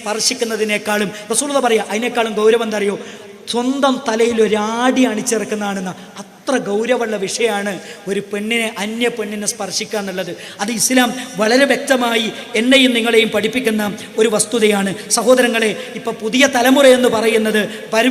റസൂലുള്ളാഹി പറയാ അതിനേക്കാളും ഗൗരവം എന്താ അറിയോ, സ്വന്തം തലയിൽ ഒരാടി അണിച്ചിറക്കുന്നതാണെന്ന്. എത്ര ഗൗരവമുള്ള വിഷയമാണ് ഒരു പെണ്ണിനെ, അന്യ പെണ്ണിനെ സ്പർശിക്കുക എന്നുള്ളത്. അത് ഇസ്ലാം വളരെ വ്യക്തമായി എന്നെയും നിങ്ങളെയും പഠിപ്പിക്കുന്ന ഒരു വസ്തുതയാണ്. സഹോദരങ്ങളെ, ഇപ്പം പുതിയ തലമുറ എന്ന് പറയുന്നത്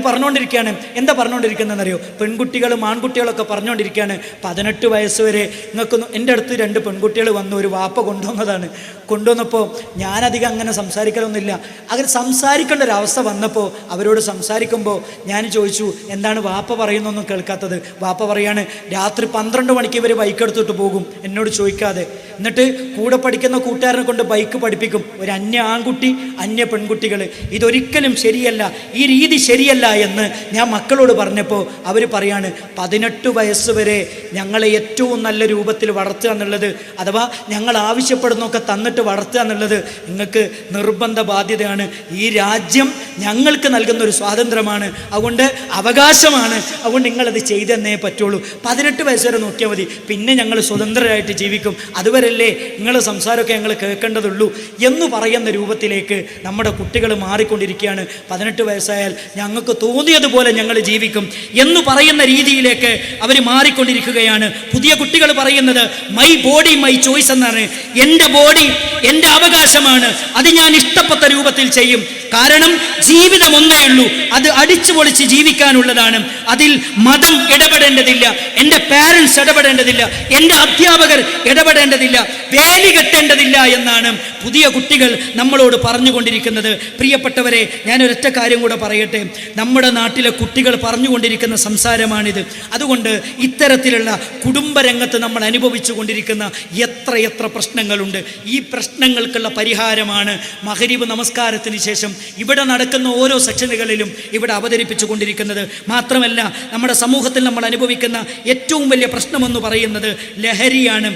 പറഞ്ഞുകൊണ്ടിരിക്കുകയാണ്. എന്താ പറഞ്ഞുകൊണ്ടിരിക്കുന്നതെന്നറിയോ? പെൺകുട്ടികളും ആൺകുട്ടികളൊക്കെ പറഞ്ഞുകൊണ്ടിരിക്കുകയാണ് 18 വയസ്സ് വരെ നിങ്ങൾക്ക്. എൻ്റെ അടുത്ത് 2 പെൺകുട്ടികൾ വന്നു, ഒരു വാപ്പ കൊണ്ടുവന്നതാണ്. കൊണ്ടുവന്നപ്പോൾ ഞാനധികം അങ്ങനെ സംസാരിക്കലൊന്നുമില്ല. അങ്ങനെ സംസാരിക്കേണ്ട ഒരവസ്ഥ വന്നപ്പോൾ അവരോട് സംസാരിക്കുമ്പോൾ ഞാൻ ചോദിച്ചു, എന്താണ് വാപ്പ പറയുന്നൊന്നും കേൾക്കാത്തത്? വാപ്പ പറയാണ്, രാത്രി 12 മണിക്ക് ഇവർ ബൈക്ക് എടുത്തിട്ട് പോകും എന്നോട് ചോദിക്കാതെ. എന്നിട്ട് കൂടെ പഠിക്കുന്ന കൂട്ടുകാരനെ കൊണ്ട് ബൈക്ക് പഠിപ്പിക്കും. ഒരു അന്യ ആൺകുട്ടി, അന്യ പെൺകുട്ടികൾ. ഇതൊരിക്കലും ശരിയല്ല, ഈ രീതി ശരിയല്ല എന്ന് ഞാൻ മക്കളോട് പറഞ്ഞപ്പോൾ അവർ പറയാണ്, 18 വയസ്സ് വരെ ഞങ്ങളെ ഏറ്റവും നല്ല രൂപത്തിൽ വളർത്തുക എന്നുള്ളത്, അഥവാ ഞങ്ങൾ ആവശ്യപ്പെടുന്നൊക്കെ തന്നിട്ട് വളർത്തുക എന്നുള്ളത് നിങ്ങൾക്ക് നിർബന്ധ ബാധ്യതയാണ്. ഈ രാജ്യം ഞങ്ങൾക്ക് നൽകുന്ന ഒരു സ്വാതന്ത്ര്യമാണ്, അതുകൊണ്ട് അവകാശമാണ്, അതുകൊണ്ട് നിങ്ങളത് ചെയ്തെന്നേ പറ്റുള്ളൂ. 18 വയസ്സ് വരെ നോക്കിയാൽ മതി, പിന്നെ ഞങ്ങൾ സ്വതന്ത്രരായിട്ട് ജീവിക്കും, അതുവരല്ലേ നിങ്ങളുടെ സംസാരമൊക്കെ ഞങ്ങൾ കേൾക്കേണ്ടതുള്ളൂ എന്ന് പറയുന്ന രൂപത്തിലേക്ക് നമ്മുടെ കുട്ടികൾ മാറിക്കൊണ്ടിരിക്കുകയാണ്. 18 വയസ്സായാൽ ഞങ്ങൾക്ക് തോന്നിയതുപോലെ ഞങ്ങൾ ജീവിക്കും എന്ന് പറയുന്ന രീതിയിലേക്ക് അവർ മാറിക്കൊണ്ടിരിക്കുകയാണ്. പുതിയ കുട്ടികൾ പറയുന്നത് മൈ ബോഡി മൈ ചോയ്സ് എന്നാണ്. എൻ്റെ ബോഡി എൻ്റെ അവകാശമാണ്, അത് ഞാൻ ഇഷ്ടപ്പെട്ട രൂപത്തിൽ ചെയ്യും. കാരണം ജീവിതം ഒന്നേ ഉള്ളൂ, അത് അടിച്ചു പൊളിച്ച് ജീവിക്കാനുള്ളതാണ്. അതിൽ മതം ഇടപെടേണ്ടതില്ല, എൻ്റെ പാരൻസ് ഇടപെടേണ്ടതില്ല, എൻ്റെ അധ്യാപകർ ഇടപെടേണ്ടതില്ല, വേലി കെട്ടേണ്ടതില്ല എന്നാണ് പുതിയ കുട്ടികൾ നമ്മളോട് പറഞ്ഞുകൊണ്ടിരിക്കുന്നത്. പ്രിയപ്പെട്ടവരെ, ഞാനൊരൊറ്റ കാര്യം കൂടെ പറയട്ടെ. നമ്മുടെ നാട്ടിലെ കുട്ടികൾ പറഞ്ഞുകൊണ്ടിരിക്കുന്ന സംസാരമാണിത്. അതുകൊണ്ട് ഇത്തരത്തിലുള്ള കുടുംബരംഗത്ത് നമ്മൾ അനുഭവിച്ചു കൊണ്ടിരിക്കുന്ന എത്ര പ്രശ്നങ്ങളുണ്ട്. ഈ പ്രശ്നങ്ങൾക്കുള്ള പരിഹാരമാണ് മഗ്‌രിബ് നമസ്കാരത്തിന് ശേഷം ഇവിടെ നടക്കുന്ന ഓരോ സെക്ഷനുകളിലും ഇവിടെ അവതരിപ്പിച്ചു കൊണ്ടിരിക്കുന്നത്. മാത്രമല്ല, നമ്മുടെ സമൂഹത്തിൽ നമ്മൾ അനുഭവിക്കുന്ന ഏറ്റവും വലിയ പ്രശ്നമെന്ന് പറയുന്നത് ലഹരിയാണ്.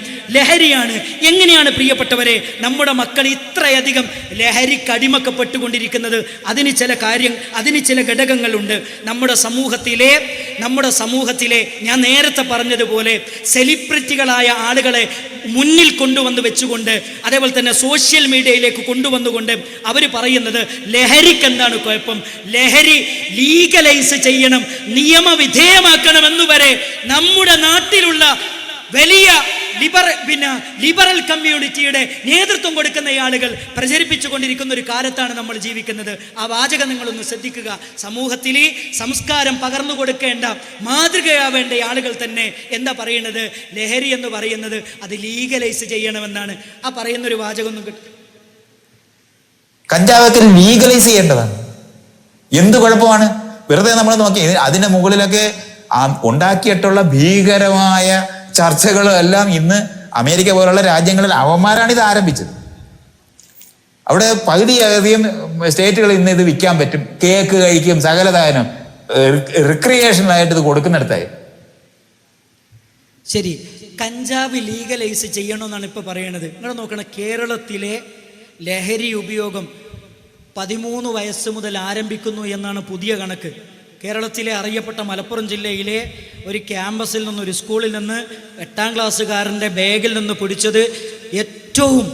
എങ്ങനെയാണ് പ്രിയപ്പെട്ടവരെ നമ്മുടെ മക്കൾ ഇത്രയധികം ലഹരിക്ക് അടിമക്കപ്പെട്ടുകൊണ്ടിരിക്കുന്നത്? അതിന് ചില ഘടകങ്ങളുണ്ട്. നമ്മുടെ സമൂഹത്തിലെ ഞാൻ നേരത്തെ പറഞ്ഞതുപോലെ സെലിബ്രിറ്റികളായ ആളുകളെ മുന്നിൽ കൊണ്ടുവന്ന് വെച്ചുകൊണ്ട്, അതേപോലെ തന്നെ സോഷ്യൽ മീഡിയയിലേക്ക് കൊണ്ടുവന്നുകൊണ്ട് അവർ പറയുന്നത് ലഹരിക്ക് എന്താണ് കുഴപ്പം, ലഹരി ലീഗലൈസ് ചെയ്യണം, നിയമവിധേയമാക്കണം എന്നുവരെ നമ്മുടെ നാട്ടിലുള്ള വലിയ ലിബറൽ കമ്മ്യൂണിറ്റിയുടെ നേതൃത്വം കൊടുക്കുന്ന ആളുകൾ പ്രചരിപ്പിച്ചു കൊണ്ടിരിക്കുന്ന ഒരു കാലത്താണ് നമ്മൾ ജീവിക്കുന്നത്. ആ വാചകം നിങ്ങളൊന്ന് ശ്രദ്ധിക്കുക. സമൂഹത്തിൽ സംസ്കാരം പകർന്നു കൊടുക്കേണ്ട, മാതൃകയാവേണ്ട ആളുകൾ തന്നെ എന്താ പറയുന്നത്? ലഹരി എന്ന് പറയുന്നത് അത് ലീഗലൈസ് ചെയ്യണമെന്നാണ്. ആ പറയുന്നൊരു വാചകം ഒന്നും കഞ്ചാവൊക്കെ ലീഗലൈസ് ചെയ്യേണ്ടതാണ്. എന്ത് കുഴപ്പമാണ്? വെറുതെ നമ്മൾ നോക്കി അതിന്റെ മുകളിലൊക്കെ ഉണ്ടാക്കിയിട്ടുള്ള ഭീകരമായ ചർച്ചകളും എല്ലാം ഇന്ന് അമേരിക്ക പോലുള്ള രാജ്യങ്ങളിൽ അവന്മാരാണ് ഇത് ആരംഭിച്ചത്. അവിടെ പകുതിയധികം സ്റ്റേറ്റുകൾ ഇന്ന് ഇത് വിൽക്കാൻ പറ്റും, കേക്ക് കഴിക്കും, സകലതാനും റിക്രിയേഷനായിട്ട് ഇത് കൊടുക്കുന്നിടത്തായി. ശരി, കഞ്ചാവ് ലീഗലൈസ് ചെയ്യണമെന്നാണ് ഇപ്പൊ പറയണത്. നിങ്ങൾ നോക്കണം, കേരളത്തിലെ ലഹരി ഉപയോഗം 13 വയസ്സ് മുതൽ ആരംഭിക്കുന്നു എന്നാണ് പുതിയ കണക്ക്. കേരളത്തിലെ അറിയപ്പെട്ട മലപ്പുറം ജില്ലയിലെ ഒരു ക്യാമ്പസിൽ നിന്ന്, ഒരു സ്കൂളിൽ നിന്ന് 8ാം ക്ലാസ്സുകാരൻ്റെ ബാഗിൽ നിന്ന് പിടിച്ചത് ഏറ്റവും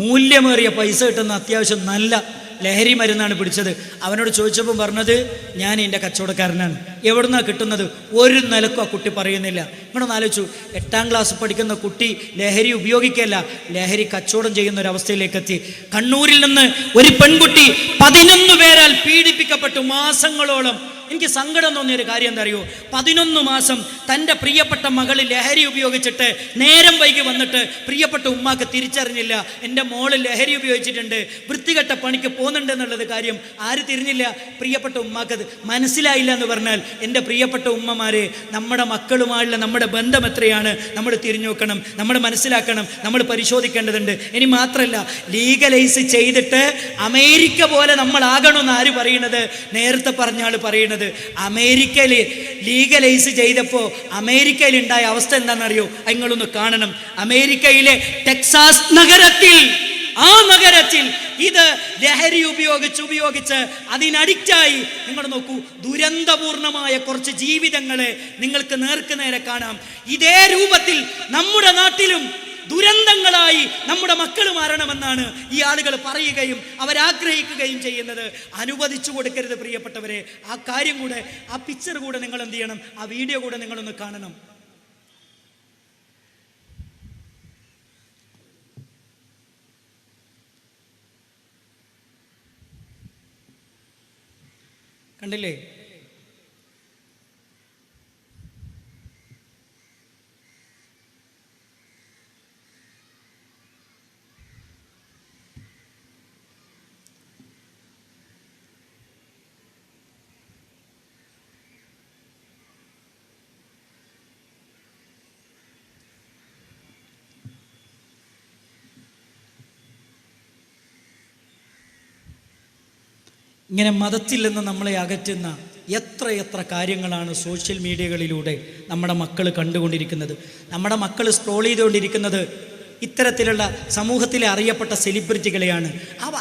മൂല്യമേറിയ പൈസ കിട്ടുന്ന അത്യാവശ്യം നല്ല ലഹരി മരുന്നാണ് പിടിച്ചത്. അവനോട് ചോദിച്ചപ്പോൾ പറഞ്ഞത്, ഞാൻ എൻ്റെ കച്ചവടക്കാരനാണ്. എവിടുന്നാണ് കിട്ടുന്നത്? ഒരു നിലക്കും ആ കുട്ടി പറയുന്നില്ല. നിങ്ങളൊന്ന് ആലോചിച്ചു, 8ാം ക്ലാസ് പഠിക്കുന്ന കുട്ടി ലഹരി ഉപയോഗിക്കല്ല, ലഹരി കച്ചവടം ചെയ്യുന്ന ഒരു അവസ്ഥയിലേക്ക് എത്തി. കണ്ണൂരിൽ നിന്ന് ഒരു പെൺകുട്ടി 11 പേരാൽ പീഡിപ്പിക്കപ്പെട്ടു മാസങ്ങളോളം. എനിക്ക് സങ്കടം തോന്നിയൊരു കാര്യം എന്താ അറിയോ? 11 മാസം തൻ്റെ പ്രിയപ്പെട്ട മകൾ ലഹരി ഉപയോഗിച്ചിട്ട് നേരം വൈകി വന്നിട്ട് പ്രിയപ്പെട്ട ഉമ്മാക്ക് തിരിച്ചറിഞ്ഞില്ല, എൻ്റെ മോള് ലഹരി ഉപയോഗിച്ചിട്ടുണ്ട്, വൃത്തികെട്ട പണിക്ക് പോകുന്നുണ്ട് എന്നുള്ളത് കാര്യം ആര് തിരിഞ്ഞില്ല? പ്രിയപ്പെട്ട ഉമ്മാക്കത് മനസ്സിലായില്ല എന്ന് പറഞ്ഞാൽ, എൻ്റെ പ്രിയപ്പെട്ട ഉമ്മമാരെ, നമ്മുടെ മക്കളുമായുള്ള നമ്മുടെ ബന്ധം എത്രയാണ് നമ്മൾ തിരിഞ്ഞു നോക്കണം, നമ്മൾ മനസ്സിലാക്കണം, നമ്മൾ പരിശോധിക്കേണ്ടതുണ്ട്. ഇനി മാത്രമല്ല, ലീഗലൈസ് ചെയ്തിട്ട് അമേരിക്ക പോലെ നമ്മളാകണമെന്ന് ആര് പറയുന്നത്? നേരത്തെ പറഞ്ഞ ആൾ പറയുന്നത്. അമേരിക്കയിൽ ലീഗലൈസ് ചെയ്തപ്പോൾ അമേരിക്കയിൽ ഉണ്ടായ അവസ്ഥ എന്താണെന്നറിയോ? നിങ്ങളൊന്ന് കാണണം. അമേരിക്കയിലെ ടെക്സാസ് നഗരത്തിൽ, ആ നഗരത്തിൽ ഇത് ലഹരി ഉപയോഗിച്ച് അതിനഡിക്റ്റായി, നിങ്ങൾ നോക്കൂ, ദുരന്തപൂർണമായ കുറച്ച് ജീവിതങ്ങളെ നിങ്ങൾക്ക് നേർക്ക് നേരെ കാണാം. ഇതേ രൂപത്തിൽ നമ്മുടെ നാട്ടിലും ദുരന്തങ്ങളായി നമ്മുടെ മക്കൾ മാറണമെന്നാണ് ഈ ആളുകൾ പറയുകയും അവരാഗ്രഹിക്കുകയും ചെയ്യുന്നത്. അനുവദിച്ചു കൊടുക്കരുത് പ്രിയപ്പെട്ടവരെ. ആ കാര്യം കൂടെ, ആ പിക്ചർ കൂടെ നിങ്ങൾ എന്ത് ചെയ്യണം, ആ വീഡിയോ കൂടെ നിങ്ങളൊന്ന് കാണണം. കണ്ടില്ലേ? ഇങ്ങനെ മതത്തിൽ നിന്ന് നമ്മളെ അകറ്റുന്ന എത്ര കാര്യങ്ങളാണ് സോഷ്യൽ മീഡിയകളിലൂടെ നമ്മുടെ മക്കൾ കണ്ടുകൊണ്ടിരിക്കുന്നത്. നമ്മുടെ മക്കൾ സ്ക്രോൾ ചെയ്തുകൊണ്ടിരിക്കുന്നത് ഇത്തരത്തിലുള്ള സമൂഹത്തിലെ അറിയപ്പെട്ട സെലിബ്രിറ്റികളെയാണ്.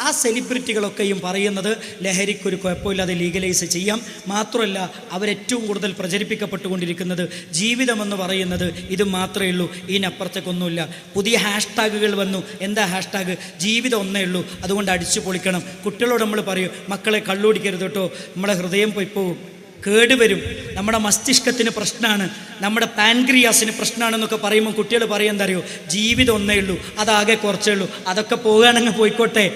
ആ സെലിബ്രിറ്റികളൊക്കെയും പറയുന്നത് ലഹരിക്കൊരു കുഴപ്പമില്ലാതെ ലീഗലൈസ് ചെയ്യാം. മാത്രമല്ല അവരേറ്റവും കൂടുതൽ പ്രചരിപ്പിക്കപ്പെട്ടുകൊണ്ടിരിക്കുന്നത് ജീവിതമെന്ന് പറയുന്നത് ഇത് മാത്രമേ ഉള്ളൂ, ഇതിനപ്പുറത്തേക്കൊന്നുമില്ല. പുതിയ ഹാഷ്ടാഗുകൾ വന്നു. എന്താ ഹാഷ്ടാഗ്? ജീവിതം ഒന്നേ ഉള്ളൂ, അതുകൊണ്ട് അടിച്ചു പൊളിക്കണം. കുട്ടികളോട് നമ്മൾ പറയും, മക്കളെ കള്ളുടിക്കരുത് കേട്ടോ, നമ്മളെ ഹൃദയം പോവും, കേടുവരും, നമ്മുടെ മസ്തിഷ്കത്തിന് പ്രശ്നമാണ്, നമ്മുടെ പാൻക്രിയാസിന് പ്രശ്നമാണെന്നൊക്കെ പറയുമ്പോൾ കുട്ടികൾ പറയും എന്താ അറിയോ, ജീവിതം ഒന്നേ ഉള്ളൂ, അതാകെ കുറച്ചേ ഉള്ളൂ, അതൊക്കെ പോകുകയാണെങ്കിൽ പോയിക്കോട്ടെ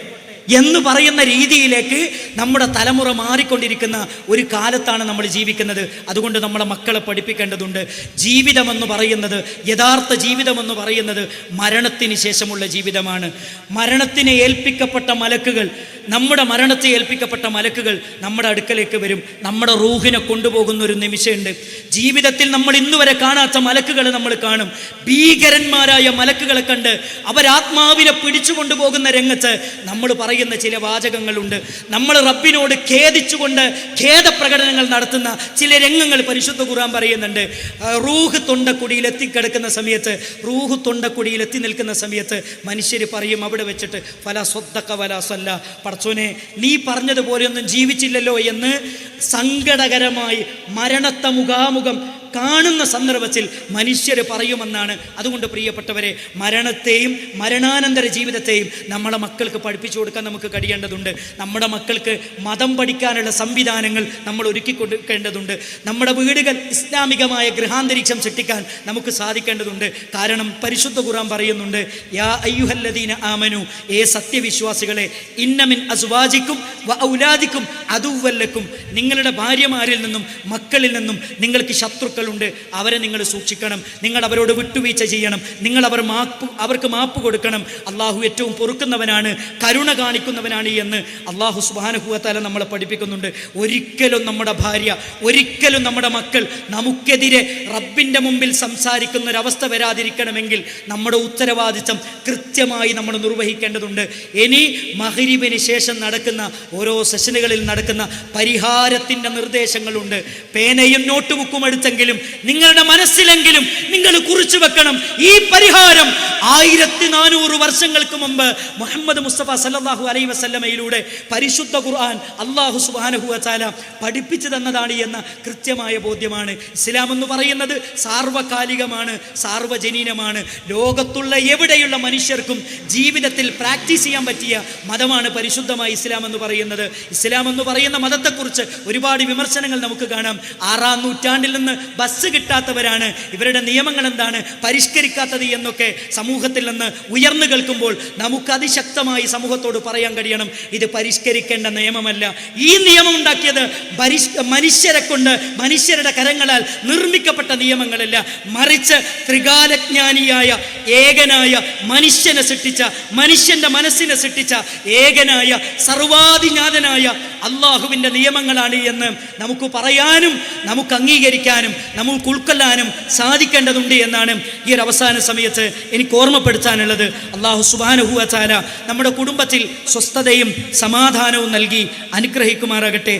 എന്ന് പറയുന്ന രീതിയിലേക്ക് നമ്മുടെ തലമുറ മാറിക്കൊണ്ടിരിക്കുന്ന ഒരു കാലത്താണ് നമ്മൾ ജീവിക്കുന്നത്. അതുകൊണ്ട് നമ്മുടെ മക്കളെ പഠിപ്പിക്കേണ്ടതുണ്ട്. ജീവിതമെന്ന് പറയുന്നത്, യഥാർത്ഥ ജീവിതമെന്ന് പറയുന്നത് മരണത്തിന് ശേഷമുള്ള ജീവിതമാണ്. മരണത്തിനെ ഏൽപ്പിക്കപ്പെട്ട മലക്കുകൾ, നമ്മുടെ മരണത്തെ ഏൽപ്പിക്കപ്പെട്ട മലക്കുകൾ നമ്മുടെ അടുക്കലേക്ക് വരും. നമ്മുടെ റൂഹിനെ കൊണ്ടുപോകുന്ന ഒരു നിമിഷമുണ്ട്. ജീവിതത്തിൽ നമ്മൾ ഇന്നുവരെ കാണാത്ത മലക്കുകൾ നമ്മൾ കാണും. ഭീകരന്മാരായ മലക്കുകളെ കണ്ട് അവരാത്മാവിനെ പിടിച്ചു കൊണ്ടുപോകുന്ന രംഗത്ത് നമ്മൾ പറയുന്ന ചില വാചകങ്ങളുണ്ട്. നമ്മൾ റബ്ബിനോട് ഖേദിച്ചുകൊണ്ട് ഖേദപ്രകടനങ്ങൾ നടത്തുന്ന ചില രംഗങ്ങൾ പരിശുദ്ധ ഖുർആൻ പറയുന്നുണ്ട്. റൂഹ് തൊണ്ടക്കുടിയിൽ എത്തിക്കിടക്കുന്ന സമയത്ത്, റൂഹ് തൊണ്ടക്കുടിയിൽ എത്തി നിൽക്കുന്ന സമയത്ത് മനുഷ്യർ പറയും അവിടെ വെച്ചിട്ട്, ഫലാ സ്വദ്ദഖ വലാ സല്ല, പടച്ചോനെ നീ പറഞ്ഞതുപോലെയൊന്നും ജീവിച്ചില്ലല്ലോ എന്ന് സങ്കടകരമായി മരണത്തെ മുഖാമുഖം കാണുന്ന സന്ദർഭത്തിൽ മനുഷ്യർ പറയുമെന്നാണ്. അതുകൊണ്ട് പ്രിയപ്പെട്ടവരെ, മരണത്തെയും മരണാനന്തര ജീവിതത്തെയും നമ്മളെ മക്കൾക്ക് പഠിപ്പിച്ചു കൊടുക്കാൻ നമുക്ക് കഴിയേണ്ടതുണ്ട്. നമ്മുടെ മക്കൾക്ക് മതം പഠിക്കാനുള്ള സംവിധാനങ്ങൾ നമ്മൾ ഒരുക്കി കൊടുക്കേണ്ടതുണ്ട്. നമ്മുടെ വീടുകൾ ഇസ്ലാമികമായ ഗൃഹാന്തരീക്ഷം സൃഷ്ടിക്കാൻ നമുക്ക് സാധിക്കേണ്ടതുണ്ട്. കാരണം പരിശുദ്ധ ഖുർആൻ പറയുന്നുണ്ട്, യാ അയ്യുഹല്ലദീന ആമനു, ഏ സത്യവിശ്വാസികളെ, ഇന്ന മിൻ അസ്വാജിക്കും വ ഔലാദിക്കും അദുവ്വല്ലക്കും, നിങ്ങളുടെ ഭാര്യമാരിൽ നിന്നും മക്കളിൽ നിന്നും നിങ്ങൾക്ക് ശത്രുക്കളുണ്ട്, അവരെ നിങ്ങൾ സൂക്ഷിക്കണം, നിങ്ങൾ അവരോട് വിട്ടുവീഴ്ച ചെയ്യണം, നിങ്ങൾ അവർക്ക് മാപ്പ് കൊടുക്കണം. അള്ളാഹു ഏറ്റവും പൊറുക്കുന്നവനാണ്, കരുണ കാണിക്കുന്നവനാണ് എന്ന് അള്ളാഹു സുബ്ഹാനഹു വ തആല നമ്മളെ പഠിപ്പിക്കുന്നുണ്ട്. ഒരിക്കലും നമ്മുടെ ഭാര്യ, ഒരിക്കലും നമ്മുടെ മക്കൾ നമുക്കെതിരെ റബ്ബിൻ്റെ മുമ്പിൽ സംസാരിക്കുന്ന ഒരവസ്ഥ വരാതിരിക്കണമെങ്കിൽ നമ്മുടെ ഉത്തരവാദിത്തം കൃത്യമായി നമ്മൾ നിർവഹിക്കേണ്ടതുണ്ട്. ഇനി മഗ്‌രിബിന് ശേഷം നടക്കുന്ന ഓരോ സെഷനുകളിൽ നടക്കുന്ന പരിഹാരത്തിൻ്റെ നിർദ്ദേശങ്ങളുണ്ട്. പേനയും നോട്ടുബുക്കും എടുത്തെങ്കിലും നിങ്ങളുടെ മനസ്സിലെങ്കിലും നിങ്ങൾ കുറിച്ചു വെക്കണം, ഈ പരിഹാരം 1400 വർഷങ്ങൾക്ക് മുമ്പ് മുഹമ്മദ് മുസ്തഫ സല്ലല്ലാഹു അലൈഹി വസല്ലമയിലൂടെ പരിശുദ്ധ ഖുർആൻ അല്ലാഹു സുബ്ഹാനഹു വ തആല പഠിപ്പിച്ചു തന്നതാണ് എന്ന കൃത്യമായ ബോധ്യമാണ്. ഇസ്ലാം എന്ന് പറയുന്നത് സാർവകാലികമാണ്, സാർവജനീനമാണ്. ലോകത്തുള്ള എവിടെയുള്ള മനുഷ്യർക്കും ജീവിതത്തിൽ പ്രാക്ടീസ് ചെയ്യാൻ പറ്റിയ മതമാണ് പരിശുദ്ധമായ ഇസ്ലാം എന്ന് പറയുന്നത്. ഇസ്ലാം എന്ന് പറയുന്ന മതത്തെക്കുറിച്ച് ഒരുപാട് വിമർശനങ്ങൾ നമുക്ക് കാണാം. 6-ാം നൂറ്റാണ്ടിൽ നിന്ന് ബസ് കിട്ടാത്തവരാണ്, ഇവരുടെ നിയമങ്ങൾ എന്താണ് പരിഷ്കരിക്കാത്തത് എന്നൊക്കെ സമൂഹത്തിൽ നിന്ന് ഉയർന്നു കേൾക്കുമ്പോൾ നമുക്ക് അതിശക്തമായി സമൂഹത്തോട് പറയാൻ കഴിയണം, ഇത് പരിഷ്കരിക്കേണ്ട നിയമമല്ല. ഈ നിയമം ഉണ്ടാക്കിയത് മനുഷ്യരെ കൊണ്ട്, മനുഷ്യരുടെ കരങ്ങളാൽ നിർമ്മിക്കപ്പെട്ട നിയമങ്ങളല്ല, മറിച്ച് ത്രികാലജ്ഞാനിയായ ഏകനായ മനുഷ്യനെ സൃഷ്ടിച്ച, മനുഷ്യന്റെ മനസ്സിനെ സൃഷ്ടിച്ച ഏകനായ സർവാധിനാഥനായ അള്ളാഹുവിൻ്റെ നിയമങ്ങളാണ് എന്ന് നമുക്ക് പറയാനും നമുക്ക് അംഗീകരിക്കാനും നമുക്ക് ഉൾക്കൊള്ളാനും സാധിക്കേണ്ടതുണ്ട് എന്നാണ് ഈ ഒരു അവസാന സമയത്ത് എനിക്ക് ഓർമ്മപ്പെടുത്താനുള്ളത്. അള്ളാഹു സുബ്ഹാനഹു വ തആല നമ്മുടെ കുടുംബത്തിൽ സ്വസ്ഥതയും സമാധാനവും നൽകി അനുഗ്രഹിക്കുമാറാകട്ടെ.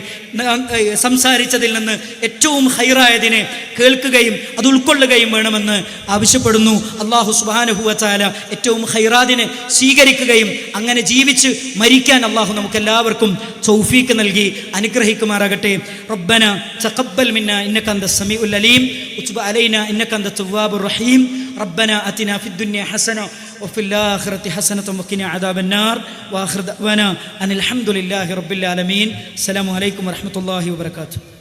സംസാരിച്ചതിൽ നിന്ന് ഏറ്റവും ഹൈറായതിനെ കേൾക്കുകയും അത് ഉൾക്കൊള്ളുകയും വേണമെന്ന് ആവശ്യപ്പെടുന്നു. അള്ളാഹു സുബ്ഹാനഹു വ തആല ഏറ്റവും ഹൈറാദിനെ സ്വീകരിക്കുകയും അങ്ങനെ ജീവിച്ച് മരിക്കാൻ അള്ളാഹു നമുക്കെല്ലാവർക്കും തൗഫീഖ് നൽകി അനുഗ്രഹിക്കുമാറാകട്ടെ. റബ്ബന തഖബ്ബൽ മിന്നാ ഇന്നക അൻത സമീഉൽ അലീം വതുബ് അലൈനാ ഇന്നക അൻത തവ്വാബുർ റഹീം റബ്ബന അതിനാ ഫിദ്ദുനിയ ഹസന വഫിൽ ആഖിറതി ഹസനത വഖിനാ അദാബന്നാർ വആഖിറു ദഅ്വാനാ അനിൽ ഹംദുലില്ലാഹി റബ്ബിൽ ആലമീൻ. അസ്സലാമു അലൈക്കും വറഹ്മത്തുള്ളാഹി വബറകാതുഹു.